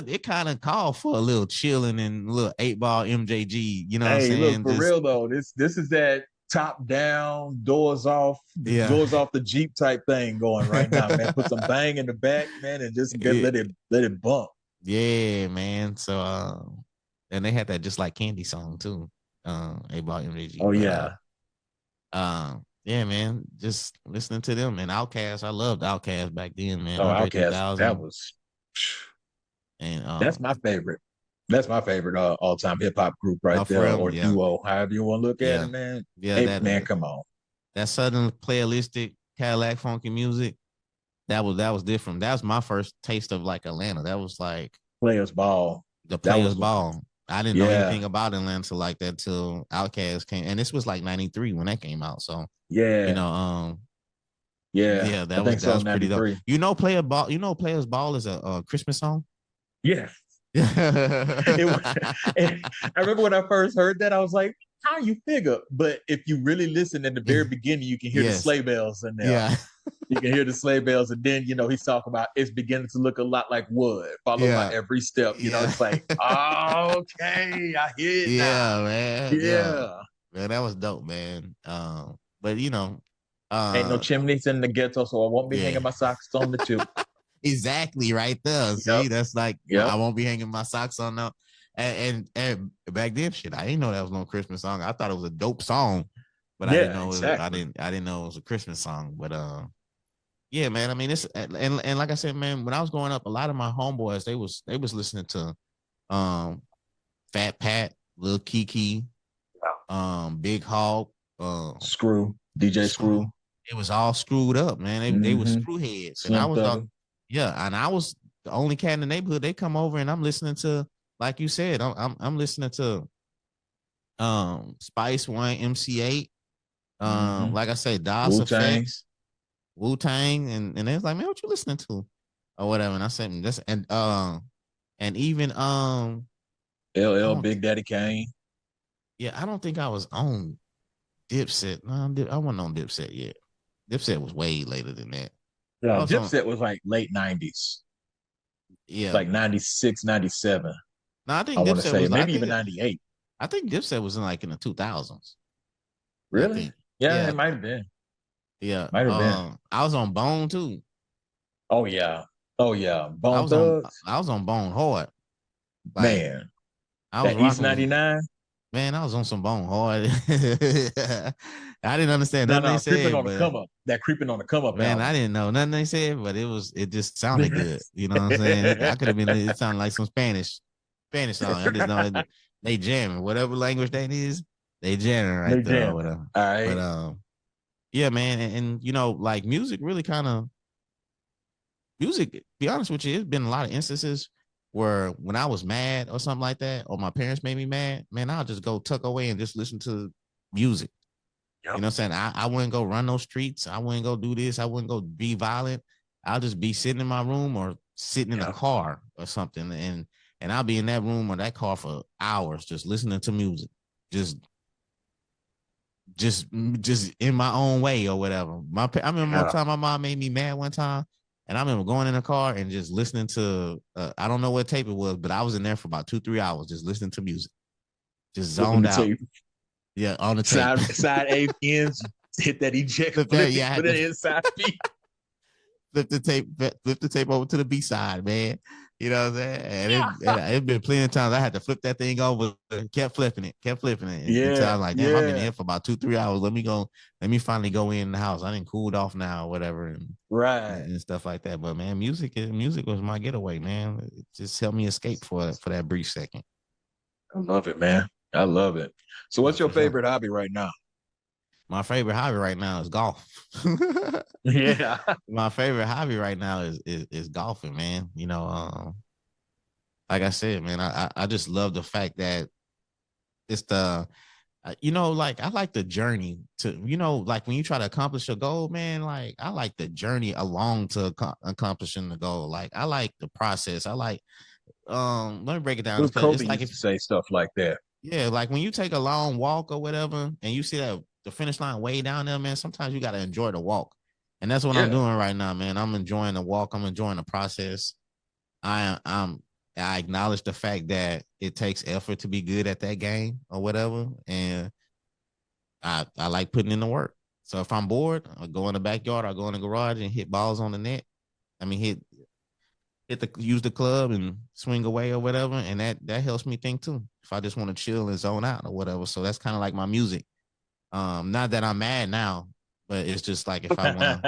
it kind of called for a little chilling and a little 8-Ball MJG. You know what I'm saying? Look, for real though, this is that top down, doors off the Jeep type thing going right now, man. Put some bang in the back, man, and just let it bump. Yeah, man. So and they had that Just Like Candy song too. 8-Ball MJG. Oh yeah. Yeah, man. Just listening to them and Outkast. I loved Outkast back then, man. Oh, Outkast. That was. And that's my favorite. That's my favorite all-time hip-hop group right there, or duo, however you want to look at it, man. Yeah, man, come on. That Southern playalistic Cadillac funky music, that was different. That was my first taste of like Atlanta. That was like Players Ball. The Players Ball. I didn't know anything about Atlanta like that till Outkast came, and this was like '93 when that came out. So you know, that was pretty dope. You know, Players Ball is a Christmas song. Yeah. I remember when I first heard that, I was like, how you figure? But if you really listen in the very beginning, you can hear the sleigh bells in there. Yeah. You can hear the sleigh bells, and then he's talking about it's beginning to look a lot like wood, followed by every step. You know, it's like, oh, okay, I hear it now. Man. Yeah, man, that was dope, man. But you know, ain't no chimneys in the ghetto, so I won't be hanging my socks on the tube. Exactly right there. See, that's like I won't be hanging my socks on now. And back then, shit, I didn't know that was no Christmas song. I thought it was a dope song, but I didn't know I didn't know it was a Christmas song. But yeah, man. I mean, it's and like I said, man, when I was growing up, a lot of my homeboys they was listening to Fat Pat, Lil Kiki, Big Hog, Screw, DJ Screw. It was all screwed up, man. They were screw heads, and I was and I was the only cat in the neighborhood. They come over and I'm listening to, like you said, I'm listening to Spice One, MC8, like I say, DOS Effects, Wu-Tang, and they was like, man, what you listening to? Or whatever. And I said, this and even LL Big Daddy Kane. Yeah, I don't think I was on Dipset. No, I wasn't on Dipset yet. Dipset was way later than that. Yeah, Dipset was like late 90s. Yeah. Like 96, 97. No, I think Dipset was maybe even 98. I think Dipset was in the 2000s. Really? Yeah, it might have been. Yeah. Might have been. I was on Bone too. Oh yeah. Bone Thugs. I was on Bone hard. Like Man, I was that East rocking with 99. man, I was on some bone hard. I didn't understand No, nothing they no, creeping said, on the but come up. That creeping on the come up man, I album. didn't know nothing they said, but it just sounded good. You know what I'm saying? I could have been. It sounded like some Spanish song. I just know they jamming whatever language that is. They jamming right They there or jamming. whatever. All But right. yeah, man, and you know, like music really kind of music. Be honest with you, it's been a lot of instances where when I was mad or something like that, or my parents made me mad, man, I'll just go tuck away and just listen to music. You Yep. know what I'm saying? I wouldn't go run those streets. I wouldn't go do this. I wouldn't go be violent. I'll just be sitting in my room or sitting in a Yep. car or something. And I'll be in that room or that car for hours just listening to music. Just just just in my own way or whatever. I remember one Yeah. time my mom made me mad one time. And I remember going in the car and just listening to I don't know what tape it was, but I was in there for about 2-3 hours just listening to music. Just Flipping zoned the out. tape. Yeah, on the tape. Side A ends, hit that eject, Flip that, flip it yeah, I for had the to inside beat. flip the tape over to the B side, man. You know what I'm saying? It been plenty of times I had to flip that thing over, kept flipping it, until I Yeah, was like, damn, I've been yeah. here for about 2-3 hours. Let me finally go in the house. I didn't cooled off now or whatever Right. and stuff like that. But man, music was my getaway, man. It just helped me escape for that brief second. I love it, man. I love it. So Yeah, what's your for sure. favorite hobby right now? My favorite hobby right now is golf. Yeah. My favorite hobby right now is golfing, man. You know, like I said, man, I just love the fact that it's the you know, like I like the journey to, you know, like when you try to accomplish a goal, man, like I like the journey along to accomplishing the goal. Like I like the process. I like let me break it down. Well, Because Kobe it's like used if to say stuff like that. yeah, like when you take a long walk or whatever and you see that the finish line way down there, man, sometimes you gotta enjoy the walk. And that's what I'm Yeah. doing right now, man. I'm enjoying the walk, I'm enjoying the process. I'm I acknowledge the fact that it takes effort to be good at that game or whatever. And I like putting in the work. So if I'm bored, I'll go in the backyard, I'll go in the garage and hit balls on the net. I mean hit the use the club and swing away or whatever. And that helps me think too. If I just want to chill and zone out or whatever. So that's kind of like my music. Not that I'm mad now, but it's just like if I want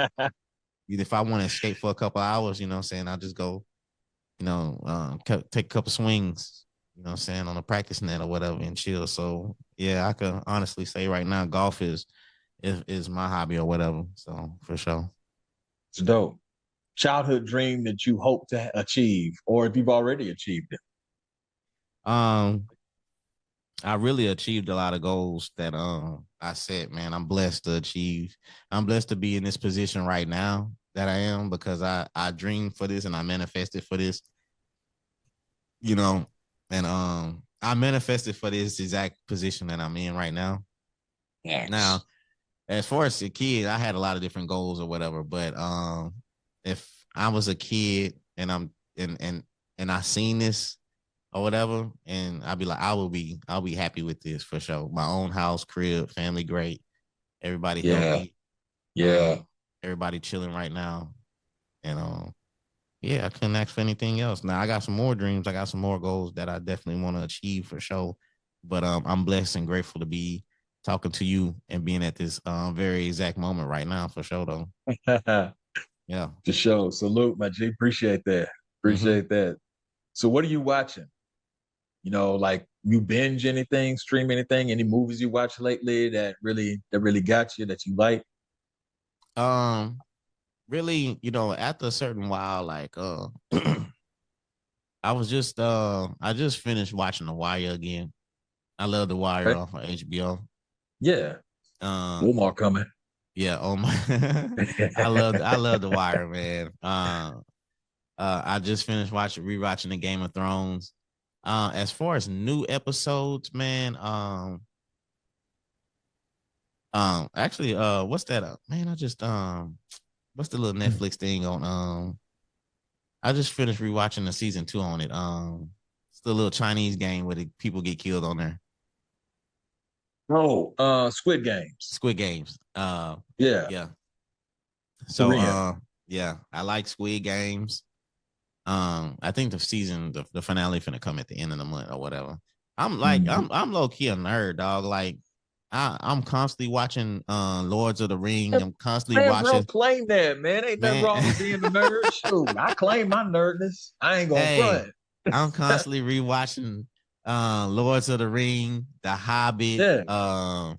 to escape for a couple hours, you know what I'm saying, I'll just go, you know, take a couple swings, you know what I'm saying, on a practice net or whatever and chill. So yeah, I can honestly say right now golf is my hobby or whatever. So for sure. It's dope. Childhood dream that you hope to achieve, or if you've already achieved it. Um, I really achieved a lot of goals that I set, man. I'm blessed to be in this position right now that I am because I dreamed for this and I manifested for this, you know, and I manifested for this exact position that I'm in right now. Now, Yes. as far as a kid, I had a lot of different goals or whatever, but if I was a kid and I'm and I seen this or whatever, and I'd be like, I'll be happy with this for sure. My own house, crib, family great, everybody Yeah. healthy, Yeah. um, everybody chilling right now. And yeah, I couldn't ask for anything else. Now I got some more dreams, I got some more goals that I definitely want to achieve for sure. But I'm blessed and grateful to be talking to you and being at this very exact moment right now for sure though. For Yeah. sure. Salute, my G. Appreciate that. Mm-hmm. Appreciate that. So what are you watching? You know, like you binge anything, stream anything, any movies you watch lately that really got you that you like? Really, you know, after a certain while, like I just finished watching The Wire again. I love The Wire Okay. off of HBO. Yeah. Um, More coming. yeah, oh my I love The Wire, man. I just finished rewatching the Game of Thrones. As far as new episodes, man, actually, what's that? Man, I just what's the little Netflix thing on? I just finished rewatching the season 2 on it. It's the little Chinese game where the people get killed on there. Oh, Squid Games. Squid Games. Yeah. Yeah. So, Korean. yeah, I like Squid Games. I think the finale finna come at the end of the month or whatever. I'm low key a nerd, dog. Like I'm constantly watching Lords of the Ring. I'm constantly Man, bro, watching, claim that, man. Ain't nothing man. wrong with being a nerd. Shoot, I claim my nerdness. I ain't gonna Hey, front. I'm constantly rewatching Lords of the Ring, The Hobbit. Yeah.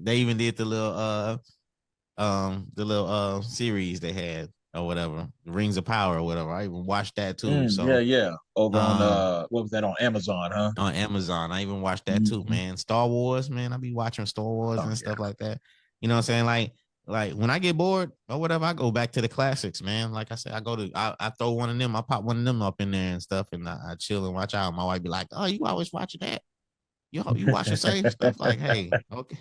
They even did the little series they had or whatever, Rings of Power or whatever. I even watched that too. So Yeah. Over on what was that on Amazon, huh? on Amazon, I even watched that too, Mm-hmm. man. Star Wars, man. I be watching Star Wars Oh, and stuff like that. You know what I'm saying? Like when I get bored or whatever, I go back to the classics, man. Like I said, I throw one of them, I pop one of them up in there and stuff, and I chill and watch out. My wife be like, "Oh, you always watching that? You watch the same stuff?" Like, hey, okay.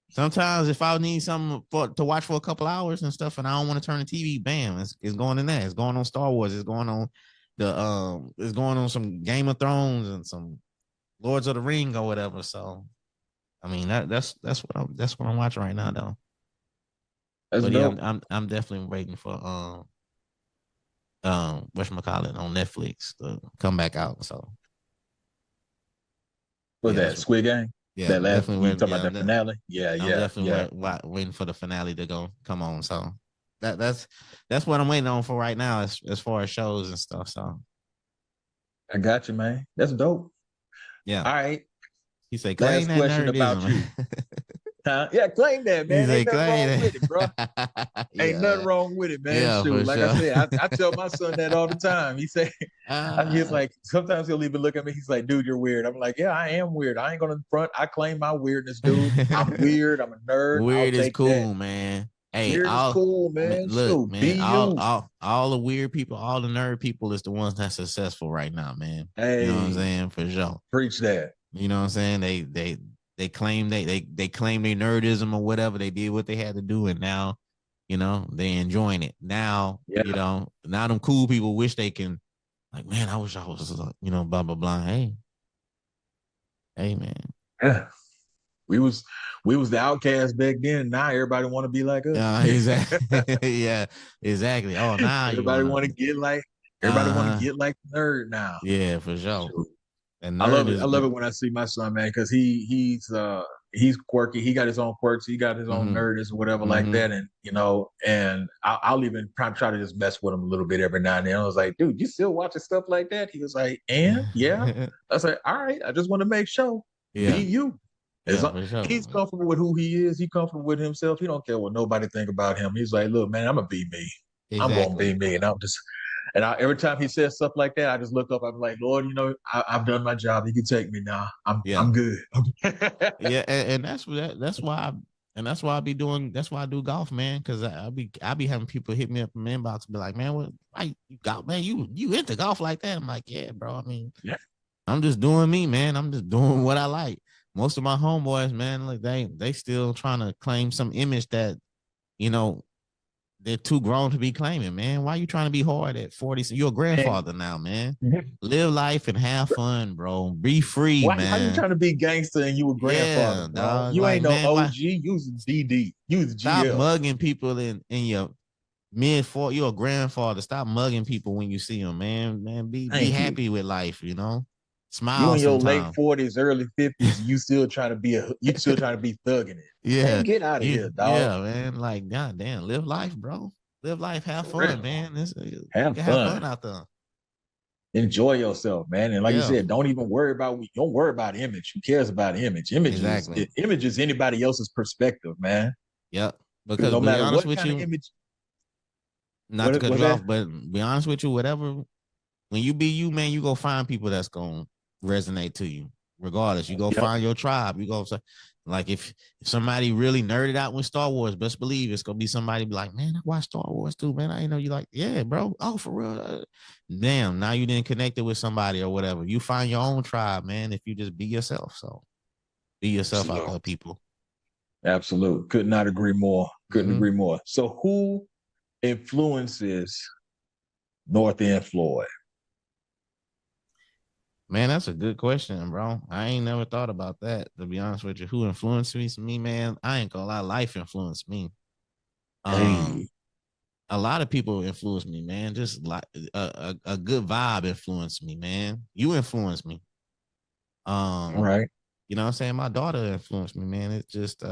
Sometimes if I need something to watch for a couple hours and stuff, and I don't want to turn the TV, bam, it's going in there. It's going on Star Wars. It's going on it's going on some Game of Thrones and some Lords of the Ring or whatever. So, I mean that's what I'm watching right now though. That's But yeah, dope. I'm definitely waiting for whatchamacallit on Netflix to come back out. So Was yeah, that Squid Game? yeah, That last definitely you waiting. talking about Yeah, the finale? Yeah, I'm yeah, yeah. definitely waiting for the finale to go come on. So that's what I'm waiting on for right now as far as shows and stuff. So I got you, man. That's dope. yeah, All right. he said claim Last that question about nerdism. you. Huh? Yeah, claim that, He man. Ain't said nothing claim wrong with it, bro. that. Ain't nothing Yeah, wrong with it, man. yeah, Shoot, for like I sure. said, I tell my son that all the time. He say, he's uh, like, sometimes he'll even look at me. He's like, dude, you're weird. I'm like, yeah, I am weird. I ain't gonna front. I claim my weirdness, dude. I'm weird. I'm a nerd. I'll Weird is take that. cool, man. Hey, Weird is cool, man. look, Shoot, be man, you. all the weird people, all the nerd people is the ones that's successful right now, man. You know what I'm Hey, saying? For sure. preach that. You know what I'm saying? They claim they claim their nerdism or whatever. They did what they had to do, and now, they enjoying it. Now, Yeah, now them cool people wish they can, like, man, I wish I was, blah blah blah. Hey, man. yeah. We was we was the outcast back then. Now everybody want to be like us. Exactly. Yeah, exactly. Oh, now you everybody wanna, want to get like everybody want to uh huh, get like the nerd now. yeah, for sure. And I nerd love it. is I love the, it when I see my son, man, because he's quirky. He got his own quirks. He got his own mm-hmm, nerdness or whatever like mm-hmm. that. And I'll even try to just mess with him a little bit every now and then. I was like, dude, you still watching stuff like that? He was like, and yeah. I was like, all right. I just want to make sure. Be Yeah, you. As yeah, long, for sure. he's comfortable with who he is. He's comfortable with himself. He don't care what nobody think about him. He's like, look, man, I'm gonna be me. I'm gonna be Exactly. me, and every time he says stuff like that, I just look up. I'm like, Lord, I've done my job. You can take me now. Yeah. I'm good. Yeah, and that's why I be doing. That's why I do golf, man. Because I be having people hit me up in my inbox, and be like, man, what? Why you golf, man? You into golf like that? I'm like, yeah, bro. I mean, Yeah. I'm just doing me, man. I'm just doing what I like. Most of my homeboys, man, like they still trying to claim some image that you know they're too grown to be claiming, man. Why you trying to be hard at 40? You're a Man, grandfather now, man. Live life and have fun, bro. Be free, why you man. trying to be gangster and you a grandfather, Yeah, bro? dog. You Like, ain't no man, why OG. You was a DD. You was a stop GL. mugging people in your mid 40? You're a grandfather. Stop mugging people when you see them, man. Man, be Thank you. happy with life, You Smile in your late sometime. 40s, early 50s, you still trying to be thugging it. Man, Yeah, get out of here, dog. yeah, man. Like, goddamn, live life, bro. Live life, have For fun, real. man. You Have can have fun fun. out there. Enjoy yourself, man. And like you Yeah, said, don't worry about image. Who cares about image? exactly. Image is anybody else's perspective, man. Yep. Because Because no be matter honest what with kind of you, image, not to what cut was you that? off, but be honest with you, whatever, when you be you, man, you go find people that's gonna resonate to you, regardless. You go Yep. find your tribe. You go like if somebody really nerded out with Star Wars, best believe it's gonna be somebody be like, man, I watched Star Wars too, man. I didn't know you like, yeah, bro. Oh, for real. Damn, now you didn't connect it with somebody or whatever. You find your own tribe, man, if you just be yourself. So be yourself out Absolute. there, people. Absolute. Could not agree more. Couldn't Mm-hmm. agree more. So who influences North End Floyd? Man, that's a good question, bro. I ain't never thought about that, to be honest with you. Who influenced me? Me, man. I ain't gonna lie, life influenced me. Hey, Um, A lot of people influence me, man. Just like a good vibe influenced me, man. You influenced me. Right. You know what I'm saying? My daughter influenced me, man. It's just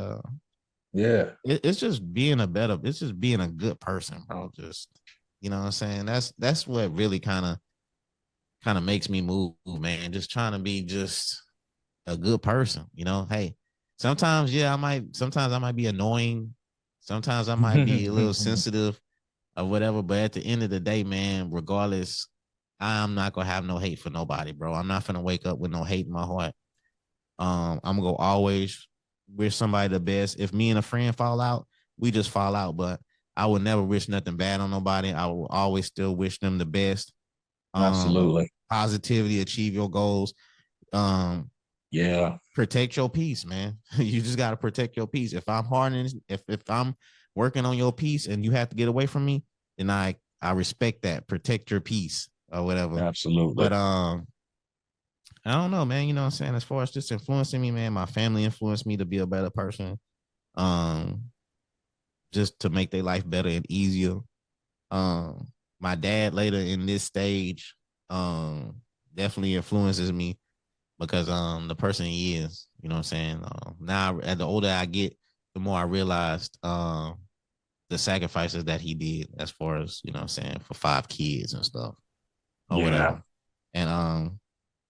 Yeah. it's just being it's just being a good person, bro. Just, you know what I'm saying? That's what really kind of makes me move, man. Just trying to be just a good person, you know. Hey, sometimes, yeah, sometimes I might be annoying, sometimes I might be a little sensitive or whatever, but at the end of the day, man, regardless, I'm not gonna have no hate for nobody, bro. I'm not gonna wake up with no hate in my heart. I'm gonna always wish somebody the best. If me and a friend fall out, we just fall out, but I would never wish nothing bad on nobody. I will always still wish them the best. Absolutely. Positivity, achieve your goals. Um, Yeah. Protect your peace, man. You just got to protect your peace. If I'm hardening, if I'm working on your peace and you have to get away from me, then I respect that. Protect your peace or whatever. Absolutely. But I don't know, man. You know what I'm saying? As far as just influencing me, man, my family influenced me to be a better person. Um, just to make their life better and easier. My dad later in this stage, definitely influences me because the person he is, you know what I'm saying? Now as the older I get, the more I realized the sacrifices that he did as far as, you know what I'm saying, for 5 kids and stuff or Yeah. whatever. And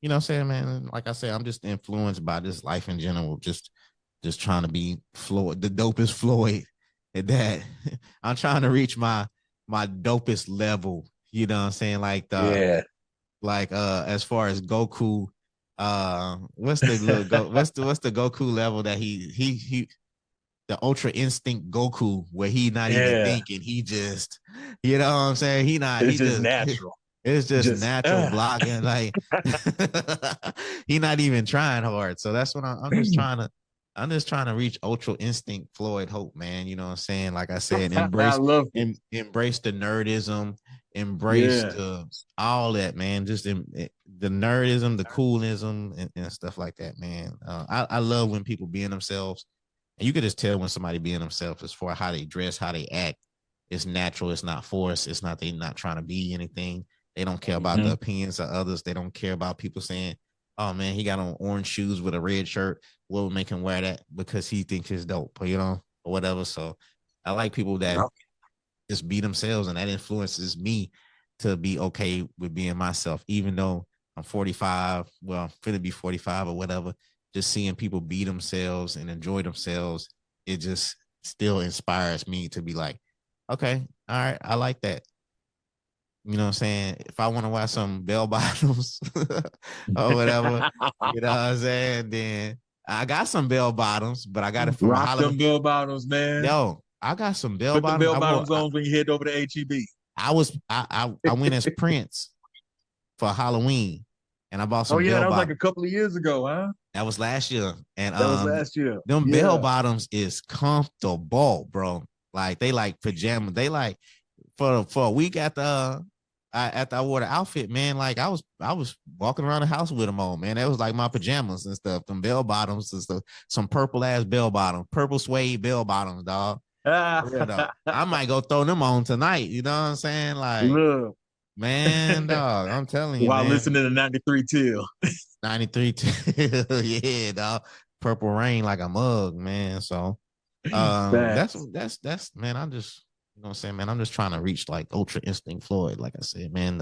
you know what I'm saying, man, like I said, I'm just influenced by this life in general, just trying to be Floyd, the dopest Floyd, and that I'm trying to reach my dopest level, you know what I'm saying? Like Yeah. as far as Goku, what's the little what's the Goku level that he the Ultra Instinct Goku where he not even Yeah. thinking, he just, you know what I'm saying, It's just natural. it's just Just natural blocking, like he not even trying hard. So that's what I'm just trying to reach Ultra Instinct Floyd Hope, man. You know what I'm saying? Like I said, I love it. embrace the nerdism, embrace Yeah. the all that, man. Just the nerdism, the coolism, and stuff like that, man. I love when people being themselves, and you could just tell when somebody being themselves as far how they dress, how they act. It's natural. It's not forced. It's not they not trying to be anything. They don't care about the Mm-hmm. opinions of others. They don't care about people saying, "Oh man, he got on orange shoes with a red shirt. What would make him wear that because he thinks it's dope," or, you know, or whatever. So I like people that Yep. just be themselves, and that influences me to be okay with being myself, even though I'm 45. Well, I'm finna be 45 or whatever. Just seeing people be themselves and enjoy themselves, it just still inspires me to be like, okay, all right, I like that. You know what I'm saying? If I want to wear some bell bottoms or whatever, you know what I'm saying? Then I got some bell bottoms, but I got it from a Rock them Halloween. bell bottoms, man. Yo, I got some bell Put the bottoms. bell bottoms on when you head over to HEB. I went as Prince for Halloween, and I bought Oh some yeah, bell that was like a bottoms. couple of years ago, huh? That was last year, and That was last year. them bell Yeah. bottoms is comfortable, bro. Like they like pajamas. They like for a week after I wore the outfit, man. Like I was walking around the house with them on, man. That was like my pajamas and stuff. Them bell bottoms and stuff. Some purple ass bell bottoms, purple suede bell bottoms, dog. For real though. I might go throw them on tonight. You know what I'm saying? Like, Look. man, dog. I'm telling you, While man. listening to 93 Till. 93 yeah, dog. Purple rain like a mug, man. So Facts. that's man, I'm just, you know what I'm saying, man. I'm just trying to reach like Ultra Instinct Floyd, like I said, man.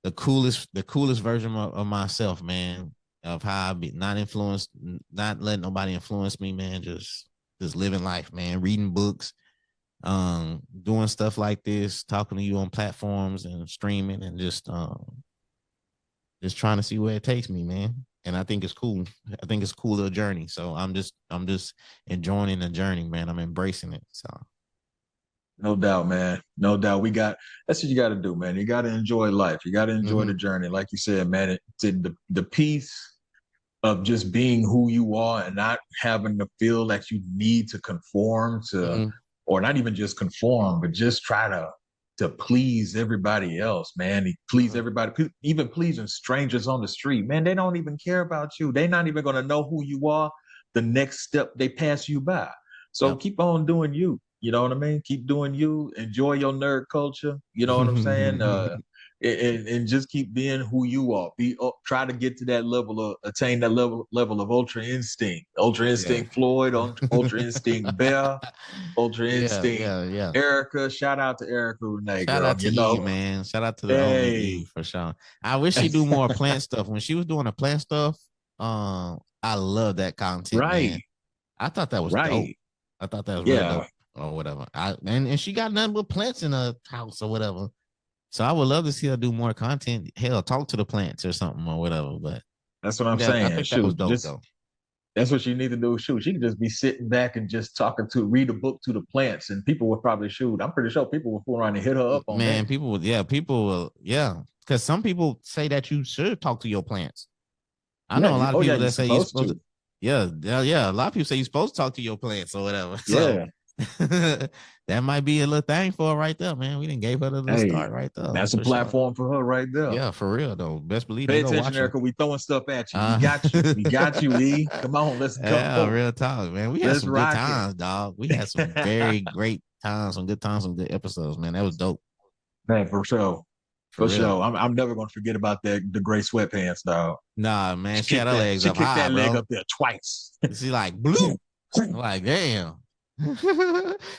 The coolest version of myself, man, of how I be not influenced, not letting nobody influence me, man. Just living life, man. Reading books, doing stuff like this, talking to you on platforms and streaming, and just trying to see where it takes me, man. And I think it's cool. I think it's a cool little journey. So I'm just enjoying the journey, man. I'm embracing it. So No doubt, man. No doubt. That's what you got to do, man. You got to enjoy life. You got to enjoy the mm-hmm, journey. Like you said, man, the peace of just being who you are and not having to feel like you need to conform to, mm-hmm, or not even just conform, but just try to please everybody else, man. Please mm-hmm. everybody, even pleasing strangers on the street, man. They don't even care about you. They're not even going to know who you are the next step they pass you by. So Yep. keep on doing you. You know what I mean? Keep doing you. Enjoy your nerd culture. You know what I'm saying? And just keep being who you are. Try to get to that level of attain that level of Ultra Instinct Floyd, Ultra Instinct Bear, Ultra Instinct yeah. Erica. Shout out to Erica Renee, Shout girl. out to Eve, man. Shout out to the homie Eve for sure. I wish she do more plant stuff. When she was doing the plant stuff, I love that content, man. I thought that was dope. I thought that was real dope or whatever. And she got nothing but plants in her house or whatever. So I would love to see her do more content. Hell, talk to the plants or something or whatever. But that's what I'm saying. I think that was dope, though. That's what you need to do. Shoot, she could just be sitting back and just read a book to the plants, and people would probably shoot. I'm pretty sure people would fool around and hit her up on that. Man, people will, because some people say that you should talk to your plants. I know a lot of people that say you're supposed to. Yeah. A lot of people say you're supposed to talk to your plants or whatever. So, that might be a little thing for her right there, man. We didn't gave her the little start right there. That's a platform for her right there. Yeah, for real though. Best believe. Pay attention, Erica. We throwing stuff at you. We got you. We got you, E. Come on, let's go. Yeah, real talk, man. We had some good times, dog. We had some very great times, some good times, some good episodes, man. That was dope. Man, for sure. For sure. I'm never gonna forget about the gray sweatpants, dog. Nah, man. She had her legs up high, kicked that leg up there twice. She like blue. I'm like, damn.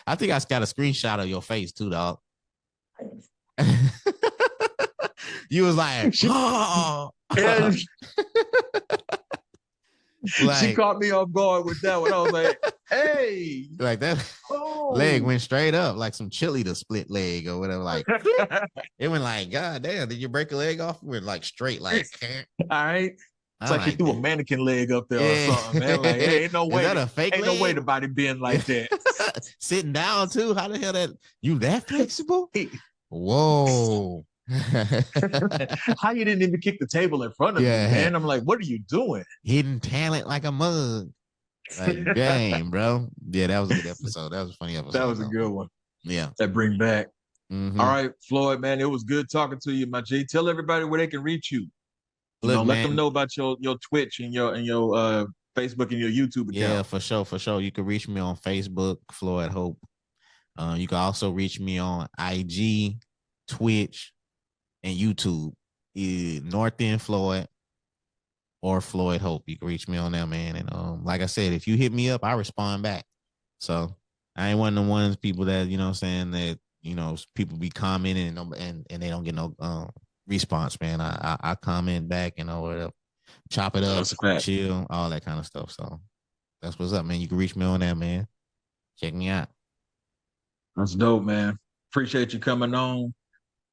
I think I got a screenshot of your face too, dog. You was like, oh. Like, she caught me off guard with that one. I was like, hey, like that leg went straight up like some chili to split leg or whatever. Like it went like, God damn, did you break a leg off? It went like straight, like all right. It's like you threw a mannequin leg up there or something, man. Like, hey, ain't no way. Is that a fake ain't leg? No way the body bend like that. Sitting down too. How the hell you that flexible? Whoa. How you didn't even kick the table in front of me, man? I'm like, what are you doing? Hidden talent like a mug. Like, dang, bro. Yeah, that was a good episode. That was a funny episode. That was a good one. Yeah. That bring back. Mm-hmm. All right, Floyd, man, it was good talking to you, my G. Tell everybody where they can reach you. Look, let them know about your Twitch and your Facebook and your YouTube account. Yeah, for sure. You can reach me on Facebook, Floyd Hope. You can also reach me on IG, Twitch, and YouTube. North End Floyd or Floyd Hope. You can reach me on there, man. And like I said, if you hit me up, I respond back. So I ain't one of the ones people that, you know what I'm saying, that, people be commenting and they don't get no response, man. I comment back, whatever. Chop it up, chill, all that kind of stuff. So that's what's up, man. You can reach me on that, man. Check me out. That's dope, man. Appreciate you coming on.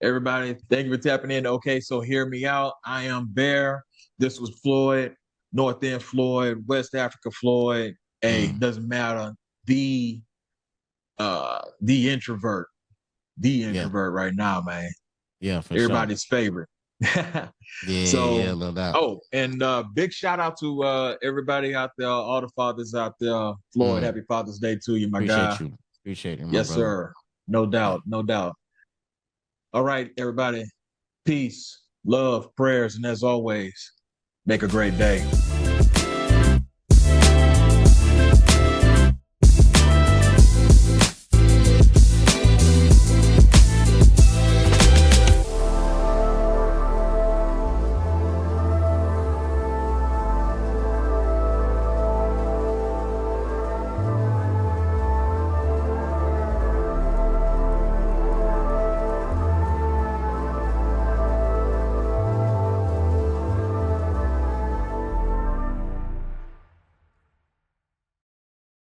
Everybody, thank you for tapping in. Okay, so hear me out. I am Bear. This was Floyd, North End Floyd, West Africa Floyd. Hey, doesn't matter. The introvert. The introvert right now, man. Yeah, for everybody's favorite. No doubt. Oh, and big shout out to everybody out there, all the fathers out there. Floyd, happy Father's Day to you, my guy. Appreciate you. Yes, brother. Sir. No doubt. All right, everybody. Peace, love, prayers, and as always, make a great day.